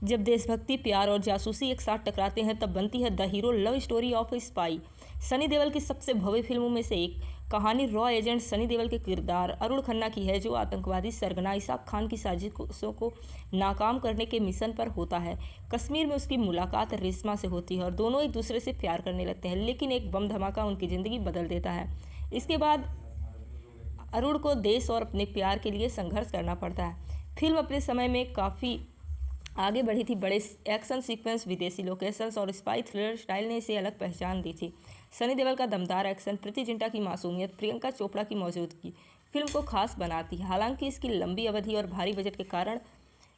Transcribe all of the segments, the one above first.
जब देशभक्ति, प्यार और जासूसी एक साथ टकराते हैं तब बनती है the hero love story of A spy. Sunny Deol की सबसे भव्य फिल्मों में से एक कहानी रॉ एजेंट सनी देओल के किरदार अरुण खन्ना की है, जो आतंकवादी सरगना इसाक खान की साजिशों को नाकाम करने के मिशन पर होता है। कश्मीर में उसकी मुलाकात रेशमा से होती है और दोनों एक दूसरे से प्यार करने लगते हैं, लेकिन एक बम धमाका उनकी ज़िंदगी बदल देता है। इसके बाद अरुण को देश और अपने प्यार के लिए संघर्ष करना पड़ता है। फिल्म अपने समय में काफ़ी आगे बढ़ी थी। बड़े एक्शन सीक्वेंस, विदेशी लोकेशंस और स्पाई थ्रिलर स्टाइल ने इसे अलग पहचान दी थी। सनी देओल का दमदार एक्शन, प्रीति जिंटा की मासूमियत, प्रियंका चोपड़ा की मौजूदगी फिल्म को खास बनाती है। हालांकि इसकी लंबी अवधि और भारी बजट के कारण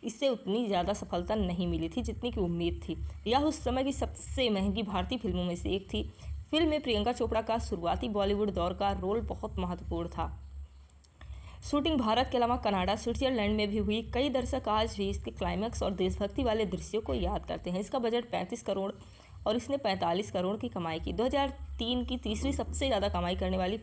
इससे उतनी ज़्यादा सफलता नहीं मिली थी जितनी की उम्मीद थी। यह उस समय की सबसे महंगी भारतीय फिल्मों में से एक थी। फिल्म में प्रियंका चोपड़ा का शुरुआती बॉलीवुड दौर का रोल बहुत महत्वपूर्ण था। शूटिंग भारत के अलावा कनाडा, स्विट्जरलैंड में भी हुई। कई दर्शक आज भी इसके क्लाइमैक्स और देशभक्ति वाले दृश्यों को याद करते हैं। इसका बजट 35 करोड़ और इसने 45 करोड़ की कमाई की। 2003 की तीसरी सबसे ज़्यादा कमाई करने वाली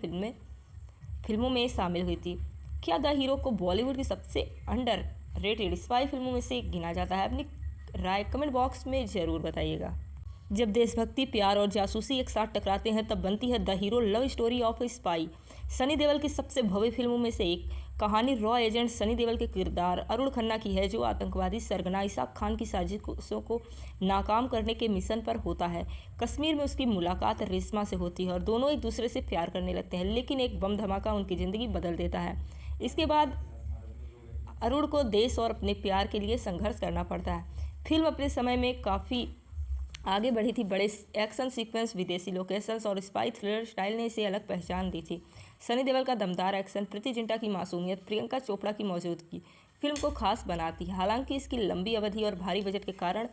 फिल्मों में शामिल हुई थी। क्या द हीरो को बॉलीवुड की सबसे अंडर रेटेड स्पाई फिल्मों में से एक गिना जाता है? अपनी राय कमेंट बॉक्स में ज़रूर बताइएगा। जब देशभक्ति, प्यार और जासूसी एक साथ टकराते हैं तब बनती है the hero love story of A spy. Sunny Deol की सबसे भव्य फिल्मों में से एक कहानी रॉ एजेंट सनी देओल के किरदार अरुण खन्ना की है, जो आतंकवादी सरगना इसाक खान की साजिशों को नाकाम करने के मिशन पर होता है। कश्मीर में उसकी मुलाकात रेशमा से होती है और दोनों एक दूसरे से प्यार करने लगते हैं, लेकिन एक बम धमाका उनकी ज़िंदगी बदल देता है। इसके बाद अरुण को देश और अपने प्यार के लिए संघर्ष करना पड़ता है। फिल्म अपने समय में काफ़ी आगे बढ़ी थी। बड़े एक्शन सीक्वेंस, विदेशी लोकेशंस और स्पाई थ्रिलर स्टाइल ने इसे अलग पहचान दी थी। सनी देओल का दमदार एक्शन, प्रीति जिंटा की मासूमियत, प्रियंका चोपड़ा की मौजूदगी फिल्म को खास बनाती है। हालांकि इसकी लंबी अवधि और भारी बजट के कारण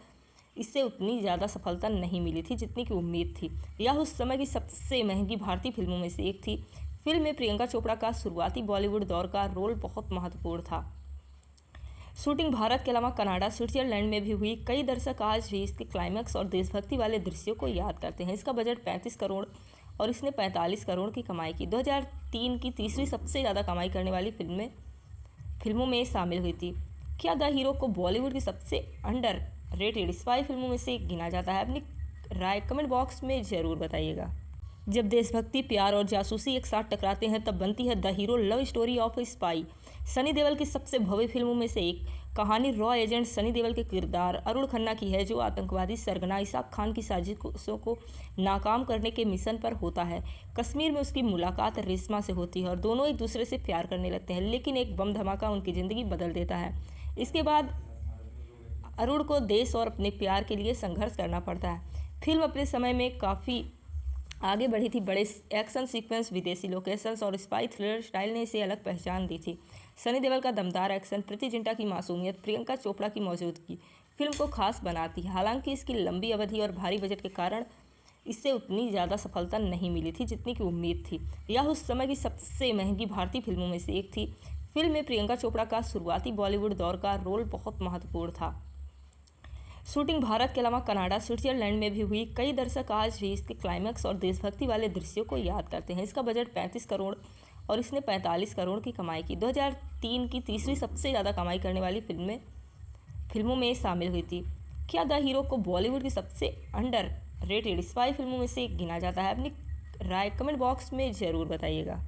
इससे उतनी ज़्यादा सफलता नहीं मिली थी जितनी की उम्मीद थी। यह उस समय की सबसे महंगी भारतीय फिल्मों में से एक थी। फिल्म में प्रियंका चोपड़ा का शुरुआती बॉलीवुड दौर का रोल बहुत महत्वपूर्ण था। शूटिंग भारत के अलावा कनाडा, स्विट्जरलैंड में भी हुई। कई दर्शक आज भी इसके क्लाइमैक्स और देशभक्ति वाले दृश्यों को याद करते हैं। इसका बजट 35 करोड़ और इसने 45 करोड़ की कमाई की। 2003 की तीसरी सबसे ज़्यादा कमाई करने वाली फिल्मों में शामिल हुई थी। क्या द हीरो को बॉलीवुड की सबसे अंडर रेटेड स्पाई फिल्मों में से एक गिना जाता है? अपनी राय कमेंट बॉक्स में ज़रूर बताइएगा। जब देशभक्ति, प्यार और जासूसी एक साथ टकराते हैं तब बनती है the hero love story of A spy. Sunny Deol की सबसे भव्य फिल्मों में से एक कहानी रॉ एजेंट सनी देओल के किरदार अरुण खन्ना की है, जो आतंकवादी सरगना इसाक खान की साजिशों को नाकाम करने के मिशन पर होता है। कश्मीर में उसकी मुलाकात रेशमा से होती है और दोनों एक दूसरे से प्यार करने लगते हैं, लेकिन एक बम धमाका उनकी ज़िंदगी बदल देता है। इसके बाद अरुण को देश और अपने प्यार के लिए संघर्ष करना पड़ता है। फिल्म अपने समय में काफ़ी आगे बढ़ी थी। बड़े एक्शन सीक्वेंस, विदेशी लोकेशंस और स्पाई थ्रिलर स्टाइल ने इसे अलग पहचान दी थी। सनी देओल का दमदार एक्शन, प्रीति जिंटा की मासूमियत, प्रियंका चोपड़ा की मौजूदगी फिल्म को खास बनाती है। हालांकि इसकी लंबी अवधि और भारी बजट के कारण इससे उतनी ज़्यादा सफलता नहीं मिली थी जितनी की उम्मीद थी। यह उस समय की सबसे महंगी भारतीय फिल्मों में से एक थी। फिल्म में प्रियंका चोपड़ा का शुरुआती बॉलीवुड दौर का रोल बहुत महत्वपूर्ण था। शूटिंग भारत के अलावा कनाडा, स्विट्जरलैंड में भी हुई। कई दर्शक आज भी इसके क्लाइमैक्स और देशभक्ति वाले दृश्यों को याद करते हैं। इसका बजट 35 करोड़ और इसने 45 करोड़ की कमाई की। 2003 की तीसरी सबसे ज़्यादा कमाई करने वाली फिल्मों में शामिल हुई थी। क्या द हीरो को बॉलीवुड की सबसे अंडर रेटेड स्पाई फिल्मों में से एक गिना जाता है? अपनी राय कमेंट बॉक्स में ज़रूर बताइएगा।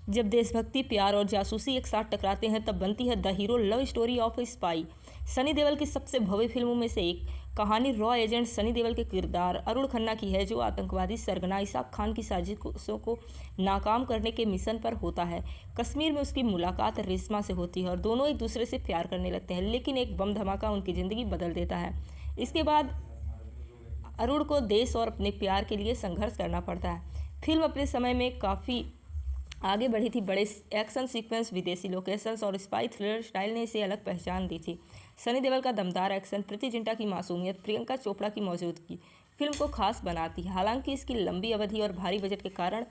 जब देशभक्ति, प्यार और जासूसी एक साथ टकराते हैं तब बनती है the hero love story of A spy. Sunny Deol की सबसे भव्य फिल्मों में से एक कहानी रॉ एजेंट सनी देओल के किरदार अरुण खन्ना की है, जो आतंकवादी सरगना इसाक खान की साजिशों को नाकाम करने के मिशन पर होता है। कश्मीर में उसकी मुलाकात रेशमा से होती है और दोनों एक दूसरे से प्यार करने लगते हैं, लेकिन एक बम धमाका उनकी ज़िंदगी बदल देता है। इसके बाद अरुण को देश और अपने प्यार के लिए संघर्ष करना पड़ता है। फिल्म अपने समय में काफ़ी आगे बढ़ी थी। बड़े एक्शन सीक्वेंस, विदेशी लोकेशंस और स्पाई थ्रिलर स्टाइल ने इसे अलग पहचान दी थी। सनी देओल का दमदार एक्शन, प्रीति जिंटा की मासूमियत, प्रियंका चोपड़ा की मौजूदगी फिल्म को खास बनाती है। हालांकि इसकी लंबी अवधि और भारी बजट के कारण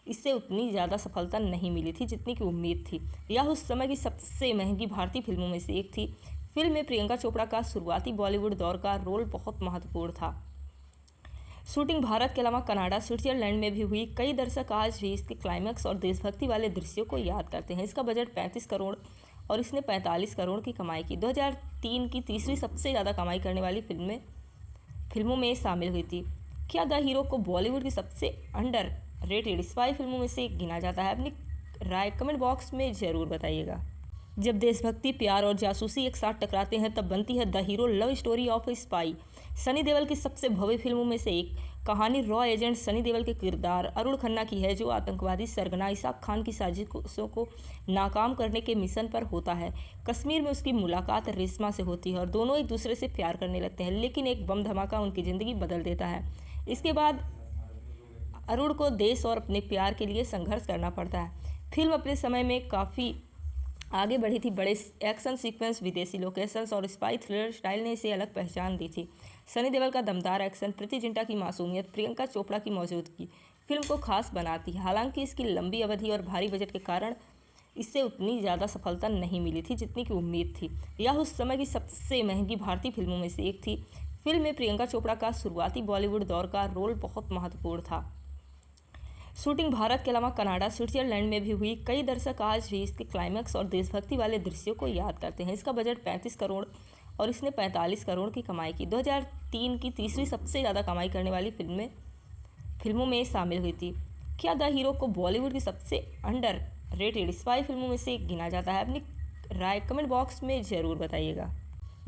इससे उतनी ज़्यादा सफलता नहीं मिली थी जितनी की उम्मीद थी। यह उस समय की सबसे महंगी भारतीय फिल्मों में से एक थी। फिल्म में प्रियंका चोपड़ा का शुरुआती बॉलीवुड दौर का रोल बहुत महत्वपूर्ण था। शूटिंग भारत के अलावा कनाडा, स्विट्जरलैंड में भी हुई। कई दर्शक आज भी इसके क्लाइमैक्स और देशभक्ति वाले दृश्यों को याद करते हैं। इसका बजट 35 करोड़ और इसने 45 करोड़ की कमाई की। 2003 की तीसरी सबसे ज़्यादा कमाई करने वाली फिल्मों में शामिल हुई थी। क्या द हीरो को बॉलीवुड की सबसे अंडर रेटेड स्पाई फिल्मों में से एक गिना जाता है? अपनी राय कमेंट बॉक्स में ज़रूर बताइएगा। जब देशभक्ति, प्यार और जासूसी एक साथ टकराते हैं तब बनती है the hero love story of A spy. Sunny Deol की सबसे भव्य फिल्मों में से एक कहानी रॉ एजेंट सनी देओल के किरदार अरुण खन्ना की है, जो आतंकवादी सरगना इसाक खान की साजिशों को नाकाम करने के मिशन पर होता है। कश्मीर में उसकी मुलाकात रेशमा से होती है और दोनों एक दूसरे से प्यार करने लगते हैं, लेकिन एक बम धमाका उनकी ज़िंदगी बदल देता है। इसके बाद अरुण को देश और अपने प्यार के लिए संघर्ष करना पड़ता है। फिल्म अपने समय में काफ़ी आगे बढ़ी थी। बड़े एक्शन सीक्वेंस, विदेशी लोकेशंस और स्पाई थ्रिलर स्टाइल ने इसे अलग पहचान दी थी। सनी देओल का दमदार एक्शन, प्रीति जिंटा की मासूमियत, प्रियंका चोपड़ा की मौजूदगी फिल्म को खास बनाती है। हालांकि इसकी लंबी अवधि और भारी बजट के कारण इससे उतनी ज़्यादा सफलता नहीं मिली थी जितनी की उम्मीद थी। यह उस समय की सबसे महंगी भारतीय फिल्मों में से एक थी। फिल्म में प्रियंका चोपड़ा का शुरुआती बॉलीवुड दौर का रोल बहुत महत्वपूर्ण था। शूटिंग भारत के अलावा कनाडा, स्विट्जरलैंड में भी हुई। कई दर्शक आज भी इसके क्लाइमैक्स और देशभक्ति वाले दृश्यों को याद करते हैं। इसका बजट 35 करोड़ और इसने 45 करोड़ की कमाई की। 2003 की तीसरी सबसे ज़्यादा कमाई करने वाली फिल्मों में शामिल हुई थी। क्या द हीरो को बॉलीवुड की सबसे अंडर रेटेड स्पाई फिल्मों में से एक गिना जाता है? अपनी राय कमेंट बॉक्स में ज़रूर बताइएगा।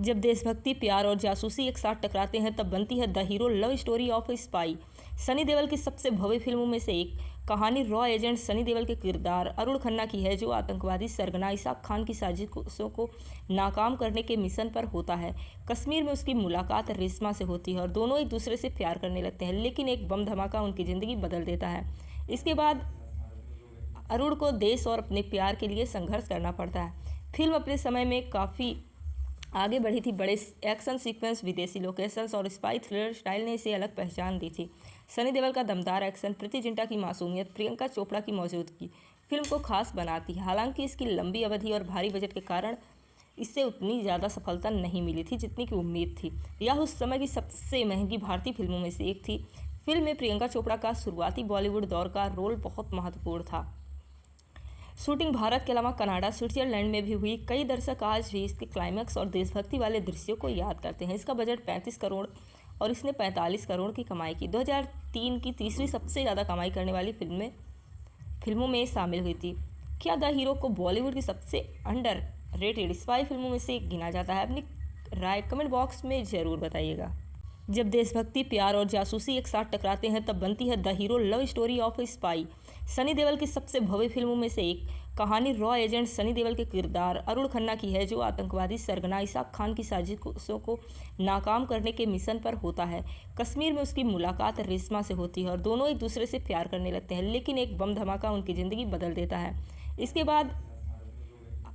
जब देशभक्ति, प्यार और जासूसी एक साथ टकराते हैं तब बनती है the hero love story of A spy. Sunny Deol की सबसे भव्य फिल्मों में से एक कहानी रॉ एजेंट सनी देओल के किरदार अरुण खन्ना की है, जो आतंकवादी सरगना इसाक खान की साजिशों को नाकाम करने के मिशन पर होता है। कश्मीर में उसकी मुलाकात रेशमा से होती है और दोनों एक दूसरे से प्यार करने लगते हैं, लेकिन एक बम धमाका उनकी ज़िंदगी बदल देता है। इसके बाद अरुण को देश और अपने प्यार के लिए संघर्ष करना पड़ता है। फिल्म अपने समय में काफ़ी आगे बढ़ी थी। बड़े एक्शन सीक्वेंस, विदेशी लोकेशंस और स्पाई थ्रिलर स्टाइल ने इसे अलग पहचान दी थी। सनी देओल का दमदार एक्शन, प्रीति जिंटा की मासूमियत, प्रियंका चोपड़ा की मौजूदगी फिल्म को खास बनाती है। हालांकि इसकी लंबी अवधि और भारी बजट के कारण इससे उतनी ज़्यादा सफलता नहीं मिली थी जितनी की उम्मीद थी। यह उस समय की सबसे महंगी भारतीय फिल्मों में से एक थी। फिल्म में प्रियंका चोपड़ा का शुरुआती बॉलीवुड दौर का रोल बहुत महत्वपूर्ण था। शूटिंग भारत के अलावा कनाडा, स्विट्जरलैंड में भी हुई। कई दर्शक आज भी इसके क्लाइमैक्स और देशभक्ति वाले दृश्यों को याद करते हैं। इसका बजट 35 करोड़ और इसने 45 करोड़ की कमाई की। 2003 की तीसरी सबसे ज़्यादा कमाई करने वाली फिल्मों में शामिल हुई थी। क्या द हीरो को बॉलीवुड की सबसे अंडर रेटेड स्पाई फिल्मों में से एक गिना जाता है? अपनी राय कमेंट बॉक्स में ज़रूर बताइएगा। जब देशभक्ति, प्यार और जासूसी एक साथ टकराते हैं तब बनती है the hero love story of A spy. Sunny Deol की सबसे भव्य फिल्मों में से एक कहानी रॉ एजेंट सनी देओल के किरदार अरुण खन्ना की है, जो आतंकवादी सरगना इसाक खान की साजिशों को नाकाम करने के मिशन पर होता है। कश्मीर में उसकी मुलाकात रेशमा से होती है और दोनों एक दूसरे से प्यार करने लगते हैं, लेकिन एक बम धमाका उनकी ज़िंदगी बदल देता है। इसके बाद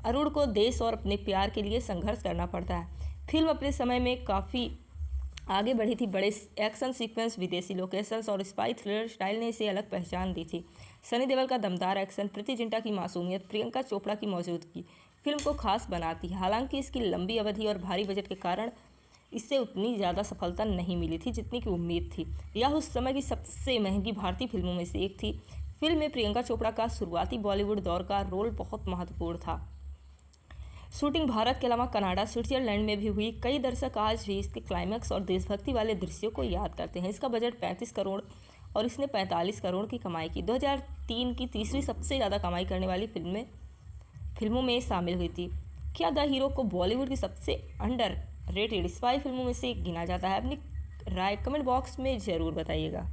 अरुण को देश और अपने प्यार के लिए संघर्ष करना पड़ता है। फिल्म अपने समय में काफ़ी आगे बढ़ी थी। बड़े एक्शन सीक्वेंस, विदेशी लोकेशंस और स्पाई थ्रिलर स्टाइल ने इसे अलग पहचान दी थी। सनी देओल का दमदार एक्शन, प्रीति जिंटा की मासूमियत, प्रियंका चोपड़ा की मौजूदगी फिल्म को खास बनाती है। हालांकि इसकी लंबी अवधि और भारी बजट के कारण इससे उतनी ज़्यादा सफलता नहीं मिली थी जितनी की उम्मीद थी। यह उस समय की सबसे महंगी भारतीय फिल्मों में से एक थी। फिल्म में प्रियंका चोपड़ा का शुरुआती बॉलीवुड दौर का रोल बहुत महत्वपूर्ण था। शूटिंग भारत के अलावा कनाडा, स्विट्जरलैंड में भी हुई। कई दर्शक आज भी इसके क्लाइमैक्स और देशभक्ति वाले दृश्यों को याद करते हैं। इसका बजट 35 करोड़ और इसने 45 करोड़ की कमाई की। 2003 की तीसरी सबसे ज़्यादा कमाई करने वाली फिल्मों में शामिल हुई थी। क्या द हीरो को बॉलीवुड की सबसे अंडर रेटेड स्पाई फिल्मों में से एक गिना जाता है? अपनी राय कमेंट बॉक्स में ज़रूर बताइएगा।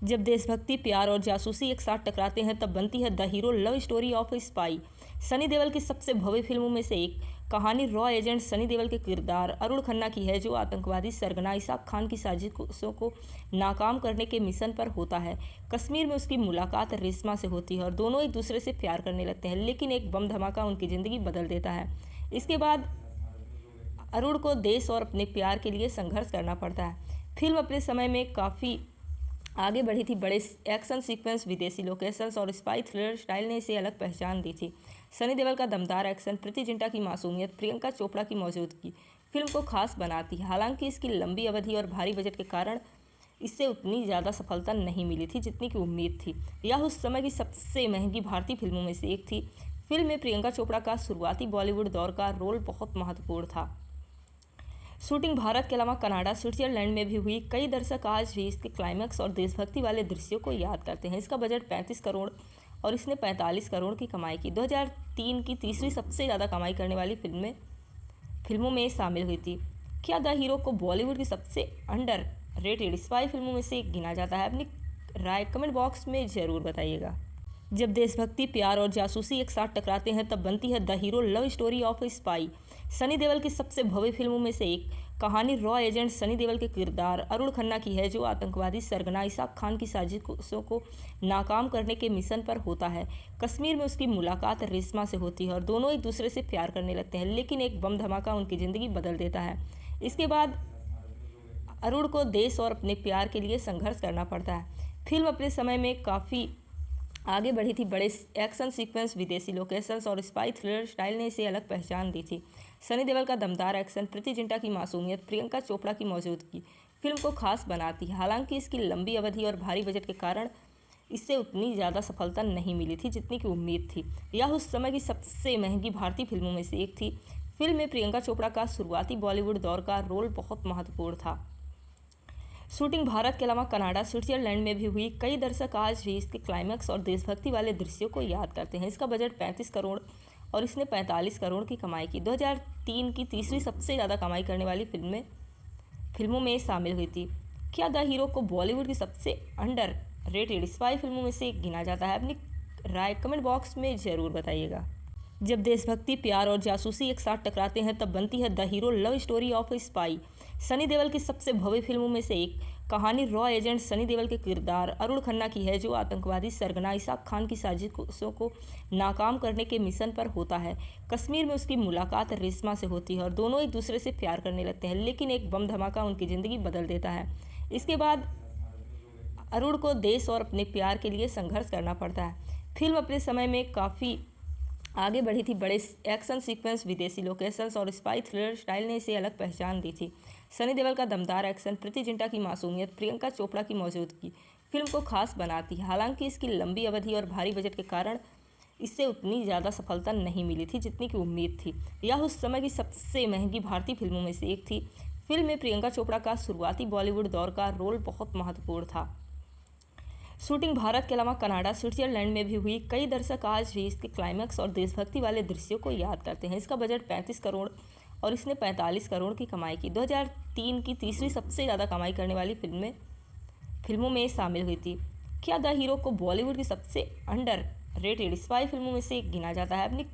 जब देशभक्ति, प्यार और जासूसी एक साथ टकराते हैं तब बनती है the hero love story of A spy. Sunny Deol की सबसे भव्य फिल्मों में से एक कहानी रॉ एजेंट सनी देओल के किरदार अरुण खन्ना की है, जो आतंकवादी सरगना इसाक खान की साजिशों को नाकाम करने के मिशन पर होता है। कश्मीर में उसकी मुलाकात रेशमा से होती है और दोनों एक दूसरे से प्यार करने लगते हैं, लेकिन एक बम धमाका उनकी ज़िंदगी बदल देता है। इसके बाद अरुण को देश और अपने प्यार के लिए संघर्ष करना पड़ता है। फिल्म अपने समय में काफ़ी आगे बढ़ी थी। बड़े एक्शन सीक्वेंस, विदेशी लोकेशंस और स्पाई थ्रिलर स्टाइल ने इसे अलग पहचान दी थी। सनी देओल का दमदार एक्शन, प्रीति जिंटा की मासूमियत, प्रियंका चोपड़ा की मौजूदगी फिल्म को खास बनाती है। हालांकि इसकी लंबी अवधि और भारी बजट के कारण इससे उतनी ज़्यादा सफलता नहीं मिली थी जितनी की उम्मीद थी। यह उस समय की सबसे महंगी भारतीय फिल्मों में से एक थी। फिल्म में प्रियंका चोपड़ा का शुरुआती बॉलीवुड दौर का रोल बहुत महत्वपूर्ण था। शूटिंग भारत के अलावा कनाडा, स्विट्जरलैंड में भी हुई। कई दर्शक आज भी इसके क्लाइमैक्स और देशभक्ति वाले दृश्यों को याद करते हैं। इसका बजट 35 करोड़ और इसने 45 करोड़ की कमाई की। 2003 की तीसरी सबसे ज़्यादा कमाई करने वाली फिल्मों में शामिल हुई थी। क्या द हीरो को बॉलीवुड की सबसे अंडर रेटेड स्पाई फिल्मों में से एक गिना जाता है? अपनी राय कमेंट बॉक्स में ज़रूर बताइएगा। जब देशभक्ति, प्यार और जासूसी एक साथ टकराते हैं तब बनती है the hero love story of A spy. Sunny Deol की सबसे भव्य फिल्मों में से एक कहानी रॉ एजेंट सनी देओल के किरदार अरुण खन्ना की है, जो आतंकवादी सरगना इसाक खान की साजिशों को नाकाम करने के मिशन पर होता है। कश्मीर में उसकी मुलाकात रेशमा से होती है और दोनों एक दूसरे से प्यार करने लगते हैं, लेकिन एक बम धमाका उनकी ज़िंदगी बदल देता है। इसके बाद अरुण को देश और अपने प्यार के लिए संघर्ष करना पड़ता है। फिल्म अपने समय में काफ़ी आगे बढ़ी थी। बड़े एक्शन सीक्वेंस, विदेशी लोकेशंस और स्पाई थ्रिलर स्टाइल ने इसे अलग पहचान दी थी। सनी देओल का दमदार एक्शन, प्रीति जिंटा की मासूमियत, प्रियंका चोपड़ा की मौजूदगी फिल्म को खास बनाती है। हालांकि इसकी लंबी अवधि और भारी बजट के कारण इससे उतनी ज़्यादा सफलता नहीं मिली थी जितनी की उम्मीद थी। यह उस समय की सबसे महंगी भारतीय फिल्मों में से एक थी। फिल्म में प्रियंका चोपड़ा का शुरुआती बॉलीवुड दौर का रोल बहुत महत्वपूर्ण था। शूटिंग भारत के अलावा कनाडा, स्विट्जरलैंड में भी हुई। कई दर्शक आज भी इसके क्लाइमैक्स और देशभक्ति वाले दृश्यों को याद करते हैं। इसका बजट 35 करोड़ और इसने 45 करोड़ की कमाई की। 2003 की तीसरी सबसे ज़्यादा कमाई करने वाली फिल्मों में शामिल हुई थी। क्या द हीरो को बॉलीवुड की सबसे अंडर रेटेड स्पाई फिल्मों में से एक गिना जाता है? अपनी राय कमेंट बॉक्स में ज़रूर बताइएगा। जब देशभक्ति, प्यार और जासूसी एक साथ टकराते हैं तब बनती है the hero love story of A spy. Sunny Deol की सबसे भव्य फिल्मों में से एक कहानी रॉ एजेंट सनी देओल के किरदार अरुण खन्ना की है, जो आतंकवादी सरगना इसाक खान की साजिशों को नाकाम करने के मिशन पर होता है। कश्मीर में उसकी मुलाकात रेशमा से होती है और दोनों एक दूसरे से प्यार करने लगते हैं, लेकिन एक बम धमाका उनकी ज़िंदगी बदल देता है। इसके बाद अरुण को देश और अपने प्यार के लिए संघर्ष करना पड़ता है। फिल्म अपने समय में काफ़ी आगे बढ़ी थी। बड़े एक्शन सीक्वेंस, विदेशी लोकेशंस और स्पाई थ्रिलर स्टाइल ने इसे अलग पहचान दी थी। सनी देओल का दमदार एक्शन, प्रीति जिंटा की मासूमियत, प्रियंका चोपड़ा की मौजूदगी फिल्म को खास बनाती है। हालांकि इसकी लंबी अवधि और भारी बजट के कारण इससे उतनी ज़्यादा सफलता नहीं मिली थी जितनी की उम्मीद थी। यह उस समय की सबसे महंगी भारतीय फिल्मों में से एक थी। फिल्म में प्रियंका चोपड़ा का शुरुआती बॉलीवुड दौर का रोल बहुत महत्वपूर्ण था। शूटिंग भारत के अलावा कनाडा, स्विट्जरलैंड में भी हुई। कई दर्शक आज भी इसके क्लाइमैक्स और देशभक्ति वाले दृश्यों को याद करते हैं। इसका बजट 35 करोड़ और इसने 45 करोड़ की कमाई की। 2003 की तीसरी सबसे ज़्यादा कमाई करने वाली फिल्मों में शामिल हुई थी। क्या द हीरो को बॉलीवुड की सबसे अंडर रेटेड स्पाई फिल्मों में से एक गिना जाता है? अपनी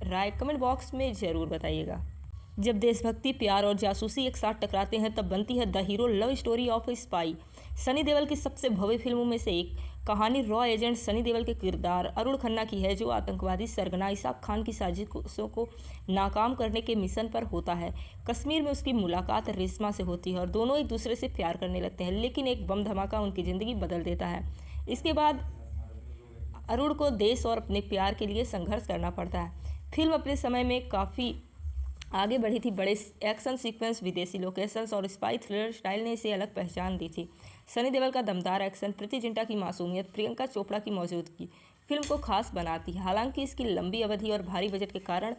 राय कमेंट बॉक्स में ज़रूर बताइएगा। जब देशभक्ति, प्यार और जासूसी एक साथ टकराते हैं तब बनती है the hero love story of A spy. Sunny Deol की सबसे भव्य फिल्मों में से एक कहानी रॉ एजेंट सनी देओल के किरदार अरुण खन्ना की है, जो आतंकवादी सरगना इसाक खान की साजिशों को नाकाम करने के मिशन पर होता है। कश्मीर में उसकी मुलाकात रेशमा से होती है और दोनों एक दूसरे से प्यार करने लगते हैं, लेकिन एक बम धमाका उनकी ज़िंदगी बदल देता है। इसके बाद अरुण को देश और अपने प्यार के लिए संघर्ष करना पड़ता है। फिल्म अपने समय में काफ़ी आगे बढ़ी थी। बड़े एक्शन सीक्वेंस, विदेशी लोकेशंस और स्पाई थ्रिलर स्टाइल ने इसे अलग पहचान दी थी। सनी देओल का दमदार एक्शन, प्रीति जिंटा की मासूमियत, प्रियंका चोपड़ा की मौजूदगी फिल्म को खास बनाती है। हालांकि इसकी लंबी अवधि और भारी बजट के कारण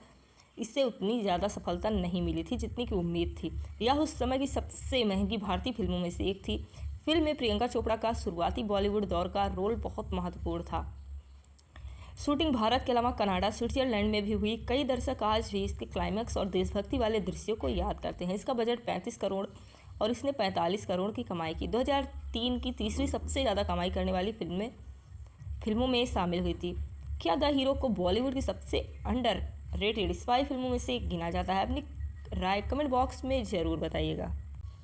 इससे उतनी ज़्यादा सफलता नहीं मिली थी जितनी की उम्मीद थी। यह उस समय की सबसे महंगी भारतीय फिल्मों में से एक थी। फिल्म में प्रियंका चोपड़ा का शुरुआती बॉलीवुड दौर का रोल बहुत महत्वपूर्ण था। शूटिंग भारत के अलावा कनाडा, स्विट्जरलैंड में भी हुई। कई दर्शक आज भी इसके क्लाइमैक्स और देशभक्ति वाले दृश्यों को याद करते हैं। इसका बजट 35 करोड़ और इसने 45 करोड़ की कमाई की। 2003 की तीसरी सबसे ज़्यादा कमाई करने वाली फिल्मों में शामिल हुई थी। क्या द हीरो को बॉलीवुड की सबसे अंडर रेटेड स्पाई फिल्मों में से एक गिना जाता है? अपनी राय कमेंट बॉक्स में ज़रूर बताइएगा।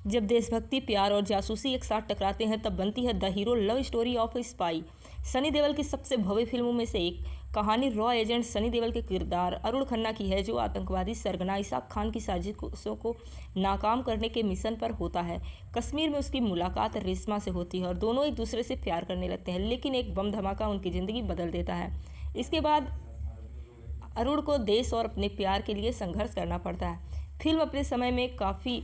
जब देशभक्ति, प्यार और जासूसी एक साथ टकराते हैं तब बनती है the hero love story of A spy. Sunny Deol की सबसे भव्य फिल्मों में से एक कहानी रॉ एजेंट सनी देओल के किरदार अरुण खन्ना की है, जो आतंकवादी सरगना इसाक खान की साजिशों को नाकाम करने के मिशन पर होता है। कश्मीर में उसकी मुलाकात रेशमा से होती है और दोनों एक दूसरे से प्यार करने लगते हैं, लेकिन एक बम धमाका उनकी ज़िंदगी बदल देता है। इसके बाद अरुण को देश और अपने प्यार के लिए संघर्ष करना पड़ता है। फिल्म अपने समय में काफ़ी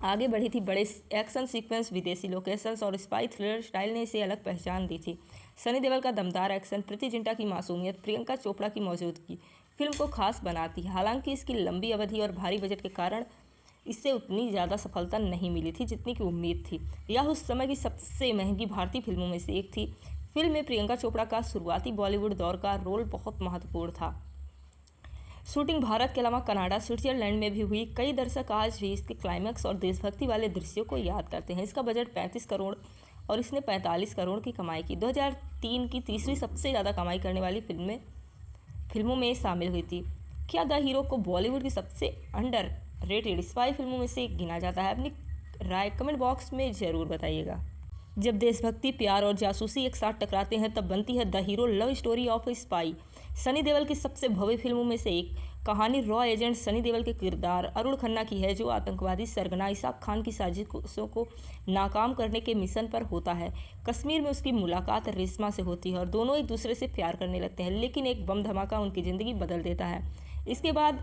आगे बढ़ी थी। बड़े एक्शन सीक्वेंस, विदेशी लोकेशंस और स्पाई थ्रिलर स्टाइल ने इसे अलग पहचान दी थी। सनी देओल का दमदार एक्शन, प्रीति जिंटा की मासूमियत, प्रियंका चोपड़ा की मौजूदगी फिल्म को खास बनाती है। हालांकि इसकी लंबी अवधि और भारी बजट के कारण इससे उतनी ज़्यादा सफलता नहीं मिली थी जितनी की उम्मीद थी। यह उस समय की सबसे महंगी भारतीय फिल्मों में से एक थी। फिल्म में प्रियंका चोपड़ा का शुरुआती बॉलीवुड दौर का रोल बहुत महत्वपूर्ण था। शूटिंग भारत के अलावा कनाडा, स्विट्जरलैंड में भी हुई। कई दर्शक आज भी इसके क्लाइमैक्स और देशभक्ति वाले दृश्यों को याद करते हैं। इसका बजट 35 करोड़ और इसने 45 करोड़ की कमाई की। 2003 की तीसरी सबसे ज़्यादा कमाई करने वाली फिल्मों में शामिल हुई थी। क्या द हीरो को बॉलीवुड की सबसे अंडर रेटेड स्पाई फिल्मों में से एक गिना जाता है? अपनी राय कमेंट बॉक्स में ज़रूर बताइएगा। जब देशभक्ति, प्यार और जासूसी एक साथ टकराते हैं तब बनती है the hero love story of A spy. Sunny Deol की सबसे भव्य फिल्मों में से एक कहानी रॉ एजेंट सनी देओल के किरदार अरुण खन्ना की है, जो आतंकवादी सरगना इसाक खान की साजिशों को नाकाम करने के मिशन पर होता है। कश्मीर में उसकी मुलाकात रेशमा से होती है और दोनों एक दूसरे से प्यार करने लगते हैं, लेकिन एक बम धमाका उनकी ज़िंदगी बदल देता है। इसके बाद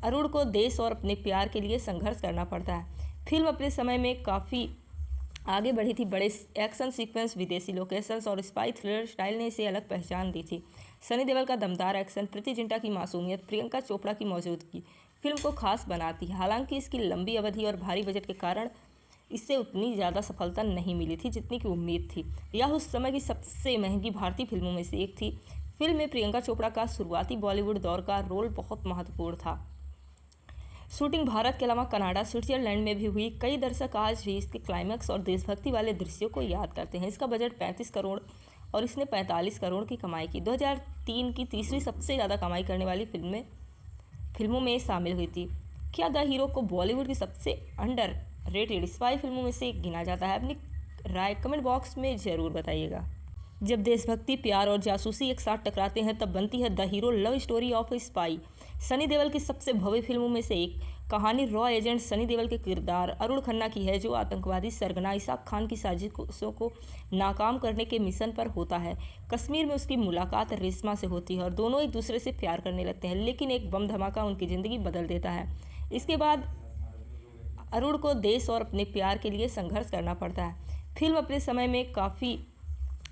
अरुण को देश और अपने प्यार के लिए संघर्ष करना पड़ता है। फिल्म अपने समय में काफ़ी आगे बढ़ी थी। बड़े एक्शन सीक्वेंस, विदेशी लोकेशंस और स्पाई थ्रिलर स्टाइल ने इसे अलग पहचान दी थी। सनी देओल का दमदार एक्शन, प्रीति जिंटा की मासूमियत, प्रियंका चोपड़ा की मौजूदगी फिल्म को खास बनाती है। हालांकि इसकी लंबी अवधि और भारी बजट के कारण इससे उतनी ज़्यादा सफलता नहीं मिली थी जितनी की उम्मीद थी। यह उस समय की सबसे महंगी भारतीय फिल्मों में से एक थी। फिल्म में प्रियंका चोपड़ा का शुरुआती बॉलीवुड दौर का रोल बहुत महत्वपूर्ण था। शूटिंग भारत के अलावा कनाडा, स्विट्जरलैंड में भी हुई। कई दर्शक आज भी इसके क्लाइमैक्स और देशभक्ति वाले दृश्यों को याद करते हैं। इसका बजट 35 करोड़ और इसने 45 करोड़ की कमाई की। 2003 की तीसरी सबसे ज़्यादा कमाई करने वाली फिल्मों में शामिल हुई थी। क्या द हीरो को बॉलीवुड की सबसे अंडर रेटेड स्पाई फिल्मों में से एक गिना जाता है? अपनी राय कमेंट बॉक्स में ज़रूर बताइएगा। जब देशभक्ति, प्यार और जासूसी एक साथ टकराते हैं तब बनती है the hero love story of A spy. Sunny Deol की सबसे भव्य फिल्मों में से एक कहानी रॉ एजेंट सनी देओल के किरदार अरुण खन्ना की है, जो आतंकवादी सरगना इसाक खान की साजिशों को नाकाम करने के मिशन पर होता है। कश्मीर में उसकी मुलाकात रेशमा से होती है और दोनों एक दूसरे से प्यार करने लगते हैं, लेकिन एक बम धमाका उनकी ज़िंदगी बदल देता है। इसके बाद अरुण को देश और अपने प्यार के लिए संघर्ष करना पड़ता है। फिल्म अपने समय में काफ़ी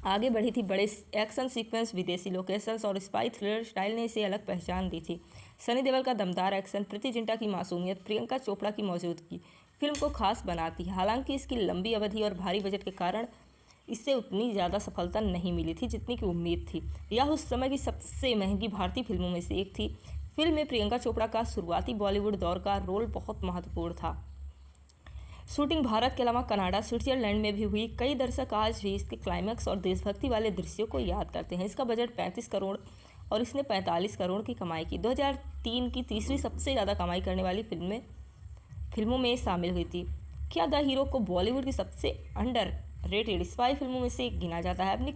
आगे बढ़ी थी। बड़े एक्शन सीक्वेंस, विदेशी लोकेशंस और स्पाई थ्रिलर स्टाइल ने इसे अलग पहचान दी थी। सनी देओल का दमदार एक्शन, प्रीति जिंटा की मासूमियत, प्रियंका चोपड़ा की मौजूदगी फिल्म को खास बनाती है। हालांकि इसकी लंबी अवधि और भारी बजट के कारण इससे उतनी ज़्यादा सफलता नहीं मिली थी जितनी की उम्मीद थी। यह उस समय की सबसे महंगी भारतीय फिल्मों में से एक थी। फिल्म में प्रियंका चोपड़ा का शुरुआती बॉलीवुड दौर का रोल बहुत महत्वपूर्ण था। शूटिंग भारत के अलावा कनाडा, स्विट्जरलैंड में भी हुई। कई दर्शक आज भी इसके क्लाइमैक्स और देशभक्ति वाले दृश्यों को याद करते हैं। इसका बजट 35 करोड़ और इसने 45 करोड़ की कमाई की। 2003 की तीसरी सबसे ज़्यादा कमाई करने वाली फिल्मों में शामिल हुई थी। क्या द हीरो को बॉलीवुड की सबसे अंडर रेटेड स्पाई फिल्मों में से एक गिना जाता है? अपनी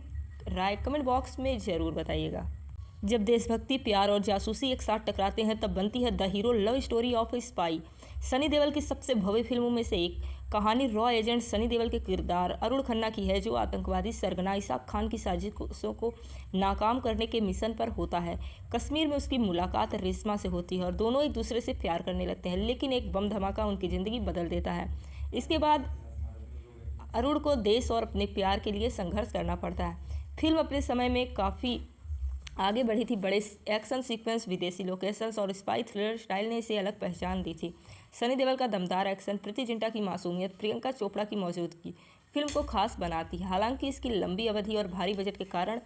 राय कमेंट बॉक्स में ज़रूर बताइएगा। जब देशभक्ति, प्यार और जासूसी एक साथ टकराते हैं तब बनती है the hero love story of A spy. Sunny Deol की सबसे भव्य फिल्मों में से एक कहानी रॉ एजेंट सनी देओल के किरदार अरुण खन्ना की है, जो आतंकवादी सरगना इसाक खान की साजिशों को नाकाम करने के मिशन पर होता है। कश्मीर में उसकी मुलाकात रेशमा से होती है और दोनों एक दूसरे से प्यार करने लगते हैं, लेकिन एक बम धमाका उनकी ज़िंदगी बदल देता है। इसके बाद अरुण को देश और अपने प्यार के लिए संघर्ष करना पड़ता है। फिल्म अपने समय में काफ़ी आगे बढ़ी थी। बड़े एक्शन सीक्वेंस, विदेशी लोकेशंस और स्पाई थ्रिलर स्टाइल ने इसे अलग पहचान दी थी। सनी देओल का दमदार एक्शन, प्रीति जिंटा की मासूमियत, प्रियंका चोपड़ा की मौजूदगी फिल्म को खास बनाती है। हालांकि इसकी लंबी अवधि और भारी बजट के कारण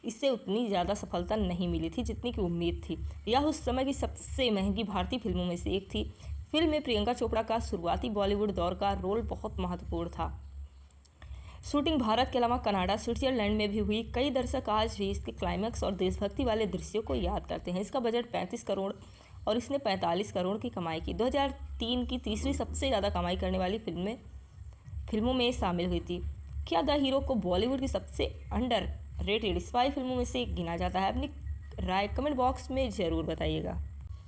इससे उतनी ज़्यादा सफलता नहीं मिली थी जितनी की उम्मीद थी। यह उस समय की सबसे महंगी भारतीय फिल्मों में से एक थी। फिल्म में प्रियंका चोपड़ा का शुरुआती बॉलीवुड दौर का रोल बहुत महत्वपूर्ण था। शूटिंग भारत के अलावा कनाडा, स्विट्जरलैंड में भी हुई। कई दर्शक आज भी इसके क्लाइमैक्स और देशभक्ति वाले दृश्यों को याद करते हैं। इसका बजट 35 करोड़ और इसने 45 करोड़ की कमाई की। 2003 की तीसरी सबसे ज़्यादा कमाई करने वाली फिल्मों में शामिल हुई थी। क्या द हीरो को बॉलीवुड की सबसे अंडर रेटेड स्पाई फिल्मों में से एक गिना जाता है? अपनी राय कमेंट बॉक्स में ज़रूर बताइएगा।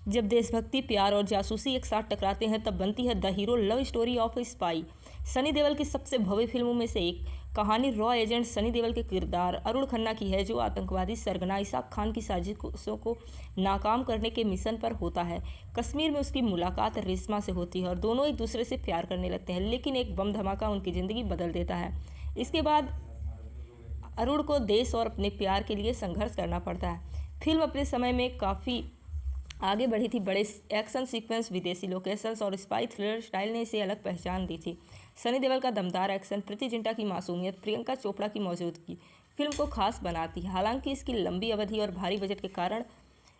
जब देशभक्ति, प्यार और जासूसी एक साथ टकराते हैं तब बनती है the hero love story of A spy. Sunny Deol की सबसे भव्य फिल्मों में से एक कहानी रॉ एजेंट सनी देओल के किरदार अरुण खन्ना की है, जो आतंकवादी सरगना इसाक खान की साजिशों को नाकाम करने के मिशन पर होता है। कश्मीर में उसकी मुलाकात रेशमा से होती है और दोनों एक दूसरे से प्यार करने लगते हैं, लेकिन एक बम धमाका उनकी ज़िंदगी बदल देता है। इसके बाद अरुण को देश और अपने प्यार के लिए संघर्ष करना पड़ता है। फिल्म अपने समय में काफ़ी आगे बढ़ी थी। बड़े एक्शन सीक्वेंस, विदेशी लोकेशंस और स्पाई थ्रिलर स्टाइल ने इसे अलग पहचान दी थी। सनी देओल का दमदार एक्शन, प्रीति जिंटा की मासूमियत, प्रियंका चोपड़ा की मौजूदगी फिल्म को खास बनाती है। हालांकि इसकी लंबी अवधि और भारी बजट के कारण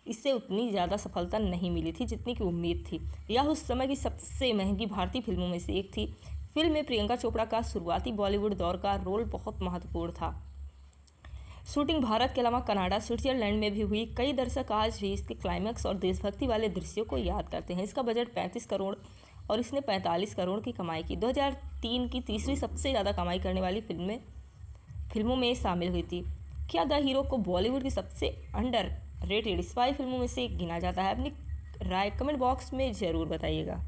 इससे उतनी ज़्यादा सफलता नहीं मिली थी जितनी की उम्मीद थी। यह उस समय की सबसे महंगी भारतीय फिल्मों में से एक थी। फिल्म में प्रियंका चोपड़ा का शुरुआती बॉलीवुड दौर का रोल बहुत महत्वपूर्ण था। शूटिंग भारत के अलावा कनाडा, स्विट्जरलैंड में भी हुई। कई दर्शक आज भी इसके क्लाइमैक्स और देशभक्ति वाले दृश्यों को याद करते हैं। इसका बजट 35 करोड़ और इसने 45 करोड़ की कमाई की। 2003 की तीसरी सबसे ज़्यादा कमाई करने वाली फिल्मों में शामिल हुई थी। क्या द हीरो को बॉलीवुड की सबसे अंडर रेटेड स्पाई फिल्मों में से एक गिना जाता है? अपनी राय कमेंट बॉक्स में ज़रूर बताइएगा।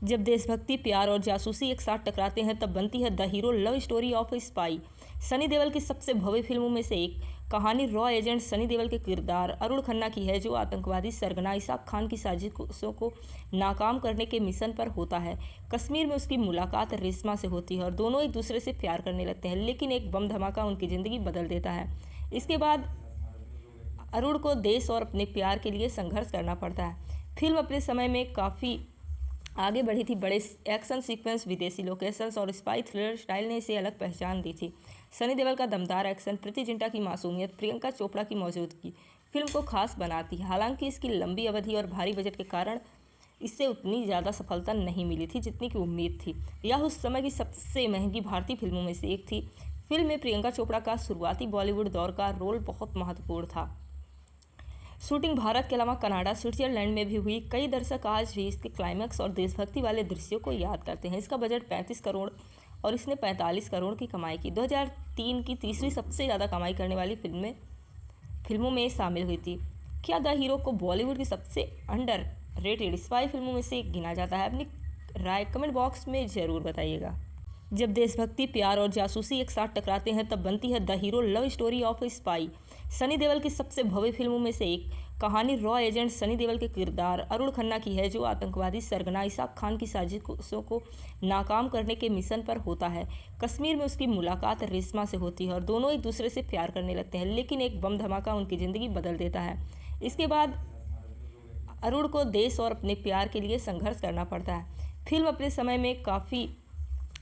जब देशभक्ति, प्यार और जासूसी एक साथ टकराते हैं तब बनती है the hero love story of A spy. Sunny Deol की सबसे भव्य फिल्मों में से एक कहानी रॉ एजेंट सनी देओल के किरदार अरुण खन्ना की है, जो आतंकवादी सरगना इसाक खान की साजिशों को नाकाम करने के मिशन पर होता है। कश्मीर में उसकी मुलाकात रेशमा से होती है और दोनों एक दूसरे से प्यार करने लगते हैं, लेकिन एक बम धमाका उनकी ज़िंदगी बदल देता है। इसके बाद अरुण को देश और अपने प्यार के लिए संघर्ष करना पड़ता है। फिल्म अपने समय में काफ़ी आगे बढ़ी थी। बड़े एक्शन सीक्वेंस, विदेशी लोकेशंस और स्पाई थ्रिलर स्टाइल ने इसे अलग पहचान दी थी। सनी देओल का दमदार एक्शन, प्रीति जिंटा की मासूमियत, प्रियंका चोपड़ा की मौजूदगी फिल्म को खास बनाती है। हालांकि इसकी लंबी अवधि और भारी बजट के कारण इससे उतनी ज़्यादा सफलता नहीं मिली थी जितनी की उम्मीद थी। यह उस समय की सबसे महंगी भारतीय फिल्मों में से एक थी। फिल्म में प्रियंका चोपड़ा का शुरुआती बॉलीवुड दौर का रोल बहुत महत्वपूर्ण था। शूटिंग भारत के अलावा कनाडा, स्विट्जरलैंड में भी हुई। कई दर्शक आज भी इसके क्लाइमैक्स और देशभक्ति वाले दृश्यों को याद करते हैं। इसका बजट 35 करोड़ और इसने 45 करोड़ की कमाई की। 2003 की तीसरी सबसे ज़्यादा कमाई करने वाली फिल्मों में शामिल हुई थी। क्या द हीरो को बॉलीवुड की सबसे अंडर रेटेड स्पाई फिल्मों में से एक गिना जाता है? अपनी राय कमेंट बॉक्स में ज़रूर बताइएगा। जब देशभक्ति, प्यार और जासूसी एक साथ टकराते हैं तब बनती है the hero love story of A spy. Sunny Deol की सबसे भव्य फिल्मों में से एक कहानी रॉ एजेंट सनी देओल के किरदार अरुण खन्ना की है, जो आतंकवादी सरगना इसाक खान की साजिशों को नाकाम करने के मिशन पर होता है। कश्मीर में उसकी मुलाकात रेशमा से होती है और दोनों एक दूसरे से प्यार करने लगते हैं, लेकिन एक बम धमाका उनकी ज़िंदगी बदल देता है। इसके बाद अरुण को देश और अपने प्यार के लिए संघर्ष करना पड़ता है। फिल्म अपने समय में काफ़ी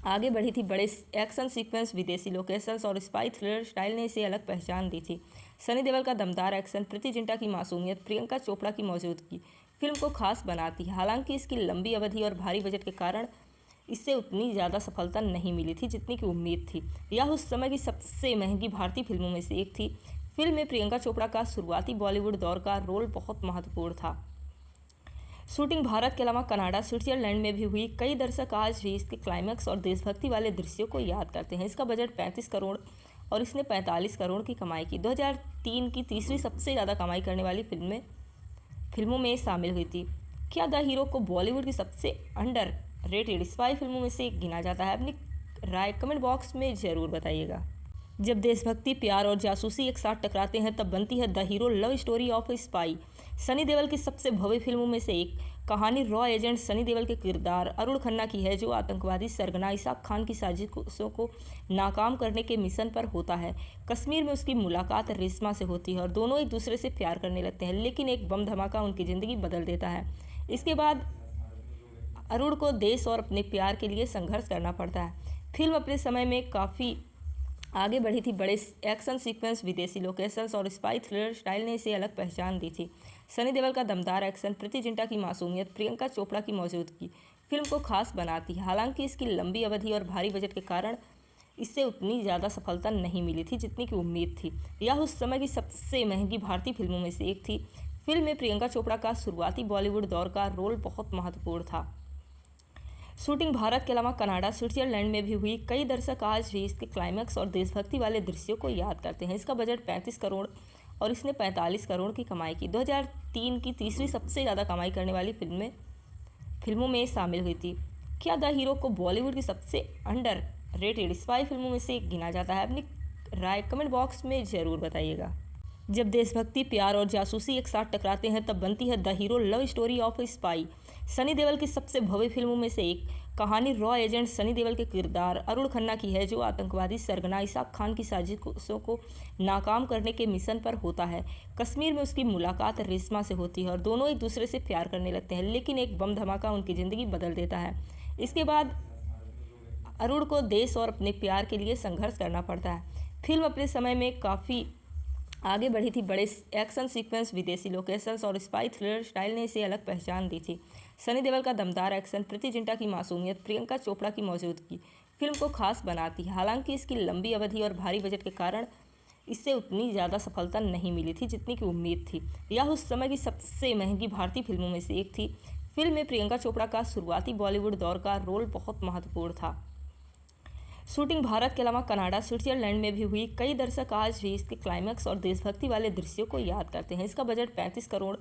आगे बढ़ी थी। बड़े एक्शन सीक्वेंस, विदेशी लोकेशंस और स्पाई थ्रिलर स्टाइल ने इसे अलग पहचान दी थी। सनी देओल का दमदार एक्शन, प्रीति जिंटा की मासूमियत, प्रियंका चोपड़ा की मौजूदगी फिल्म को खास बनाती है। हालांकि इसकी लंबी अवधि और भारी बजट के कारण इससे उतनी ज़्यादा सफलता नहीं मिली थी जितनी की उम्मीद थी। यह उस समय की सबसे महंगी भारतीय फिल्मों में से एक थी। फिल्म में प्रियंका चोपड़ा का शुरुआती बॉलीवुड दौर का रोल बहुत महत्वपूर्ण था। शूटिंग भारत के अलावा कनाडा, स्विट्जरलैंड में भी हुई। कई दर्शक आज भी इसके क्लाइमैक्स और देशभक्ति वाले दृश्यों को याद करते हैं। इसका बजट 35 करोड़ और इसने 45 करोड़ की कमाई की। 2003 की तीसरी सबसे ज़्यादा कमाई करने वाली फिल्मों में शामिल हुई थी। क्या द हीरो को बॉलीवुड की सबसे अंडर रेटेड स्पाई फिल्मों में से एक गिना जाता है? अपनी राय कमेंट बॉक्स में ज़रूर बताइएगा। जब देशभक्ति, प्यार और जासूसी एक साथ टकराते हैं तब बनती है the hero love story of A spy. Sunny Deol की सबसे भव्य फिल्मों में से एक कहानी रॉ एजेंट सनी देओल के किरदार अरुण खन्ना की है, जो आतंकवादी सरगना इसाक खान की साजिशों को नाकाम करने के मिशन पर होता है। कश्मीर में उसकी मुलाकात रेशमा से होती है और दोनों एक दूसरे से प्यार करने लगते हैं, लेकिन एक बम धमाका उनकी ज़िंदगी बदल देता है। इसके बाद अरुण को देश और अपने प्यार के लिए संघर्ष करना पड़ता है। फिल्म अपने समय में काफ़ी आगे बढ़ी थी। बड़े एक्शन सीक्वेंस, विदेशी लोकेशंस और स्पाई थ्रिलर स्टाइल ने इसे अलग पहचान दी थी। सनी देओल का दमदार एक्शन, प्रीति जिंटा की मासूमियत, प्रियंका चोपड़ा की मौजूदगी फिल्म को खास बनाती है। हालांकि इसकी लंबी अवधि और भारी बजट के कारण इससे उतनी ज़्यादा सफलता नहीं मिली थी जितनी की उम्मीद थी। यह उस समय की सबसे महंगी भारतीय फिल्मों में से एक थी। फिल्म में प्रियंका चोपड़ा का शुरुआती बॉलीवुड दौर का रोल बहुत महत्वपूर्ण था। शूटिंग भारत के अलावा कनाडा, स्विट्जरलैंड में भी हुई। कई दर्शक आज भी इसके क्लाइमैक्स और देशभक्ति वाले दृश्यों को याद करते हैं। इसका बजट 35 करोड़ और इसने 45 करोड़ की कमाई की। 2003 की तीसरी सबसे ज़्यादा कमाई करने वाली फिल्मों में शामिल हुई थी। क्या द हीरो को बॉलीवुड की सबसे अंडर रेटेड स्पाई फिल्मों में से एक गिना जाता है। अपनी राय कमेंट बॉक्स में ज़रूर बताइएगा। जब देशभक्ति, प्यार और जासूसी एक साथ टकराते हैं तब बनती है the hero love story of A spy. Sunny Deol की सबसे भव्य फिल्मों में से एक कहानी रॉ एजेंट सनी देओल के किरदार अरुण खन्ना की है, जो आतंकवादी सरगना इसाक खान की साजिशों को नाकाम करने के मिशन पर होता है। कश्मीर में उसकी मुलाकात रेशमा से होती है और दोनों एक दूसरे से प्यार करने लगते हैं, लेकिन एक बम धमाका उनकी ज़िंदगी बदल देता है। इसके बाद अरुण को देश और अपने प्यार के लिए संघर्ष करना पड़ता है। फिल्म अपने समय में काफ़ी आगे बढ़ी थी। बड़े एक्शन सीक्वेंस, विदेशी लोकेशंस और स्पाई थ्रिलर स्टाइल ने इसे अलग पहचान दी थी। सनी देओल का दमदार एक्शन, प्रीति जिंटा की मासूमियत, प्रियंका चोपड़ा की मौजूदगी फिल्म को खास बनाती है। हालांकि इसकी लंबी अवधि और भारी बजट के कारण इससे उतनी ज़्यादा सफलता नहीं मिली थी जितनी की उम्मीद थी। यह उस समय की सबसे महंगी भारतीय फिल्मों में से एक थी। फिल्म में प्रियंका चोपड़ा का शुरुआती बॉलीवुड दौर का रोल बहुत महत्वपूर्ण था। शूटिंग भारत के अलावा कनाडा, स्विट्जरलैंड में भी हुई। कई दर्शक आज भी इसके क्लाइमैक्स और देशभक्ति वाले दृश्यों को याद करते हैं। इसका बजट 35 करोड़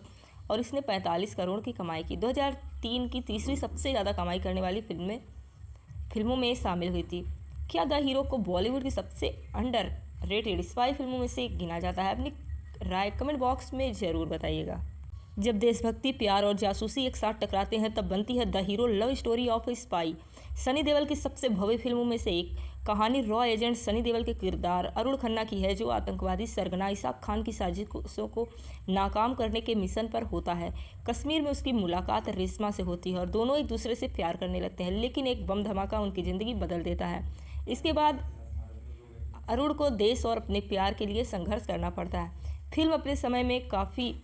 और इसने 45 करोड़ की कमाई की। 2003 की तीसरी सबसे ज़्यादा कमाई करने वाली फिल्मों में शामिल हुई थी। क्या द हीरो को बॉलीवुड की सबसे अंडर रेटेड स्पाई फिल्मों में से एक गिना जाता है? अपनी राय कमेंट बॉक्स में ज़रूर बताइएगा। जब देशभक्ति, प्यार और जासूसी एक साथ टकराते हैं तब बनती है the hero love story of A spy. Sunny Deol की सबसे भव्य फिल्मों में से एक कहानी रॉ एजेंट सनी देओल के किरदार अरुण खन्ना की है, जो आतंकवादी सरगना इसाक खान की साजिशों को नाकाम करने के मिशन पर होता है। कश्मीर में उसकी मुलाकात रेशमा से होती है और दोनों एक दूसरे से प्यार करने लगते हैं, लेकिन एक बम धमाका उनकी ज़िंदगी बदल देता है। इसके बाद अरुण को देश और अपने प्यार के लिए संघर्ष करना पड़ता है। फिल्म अपने समय में काफ़ी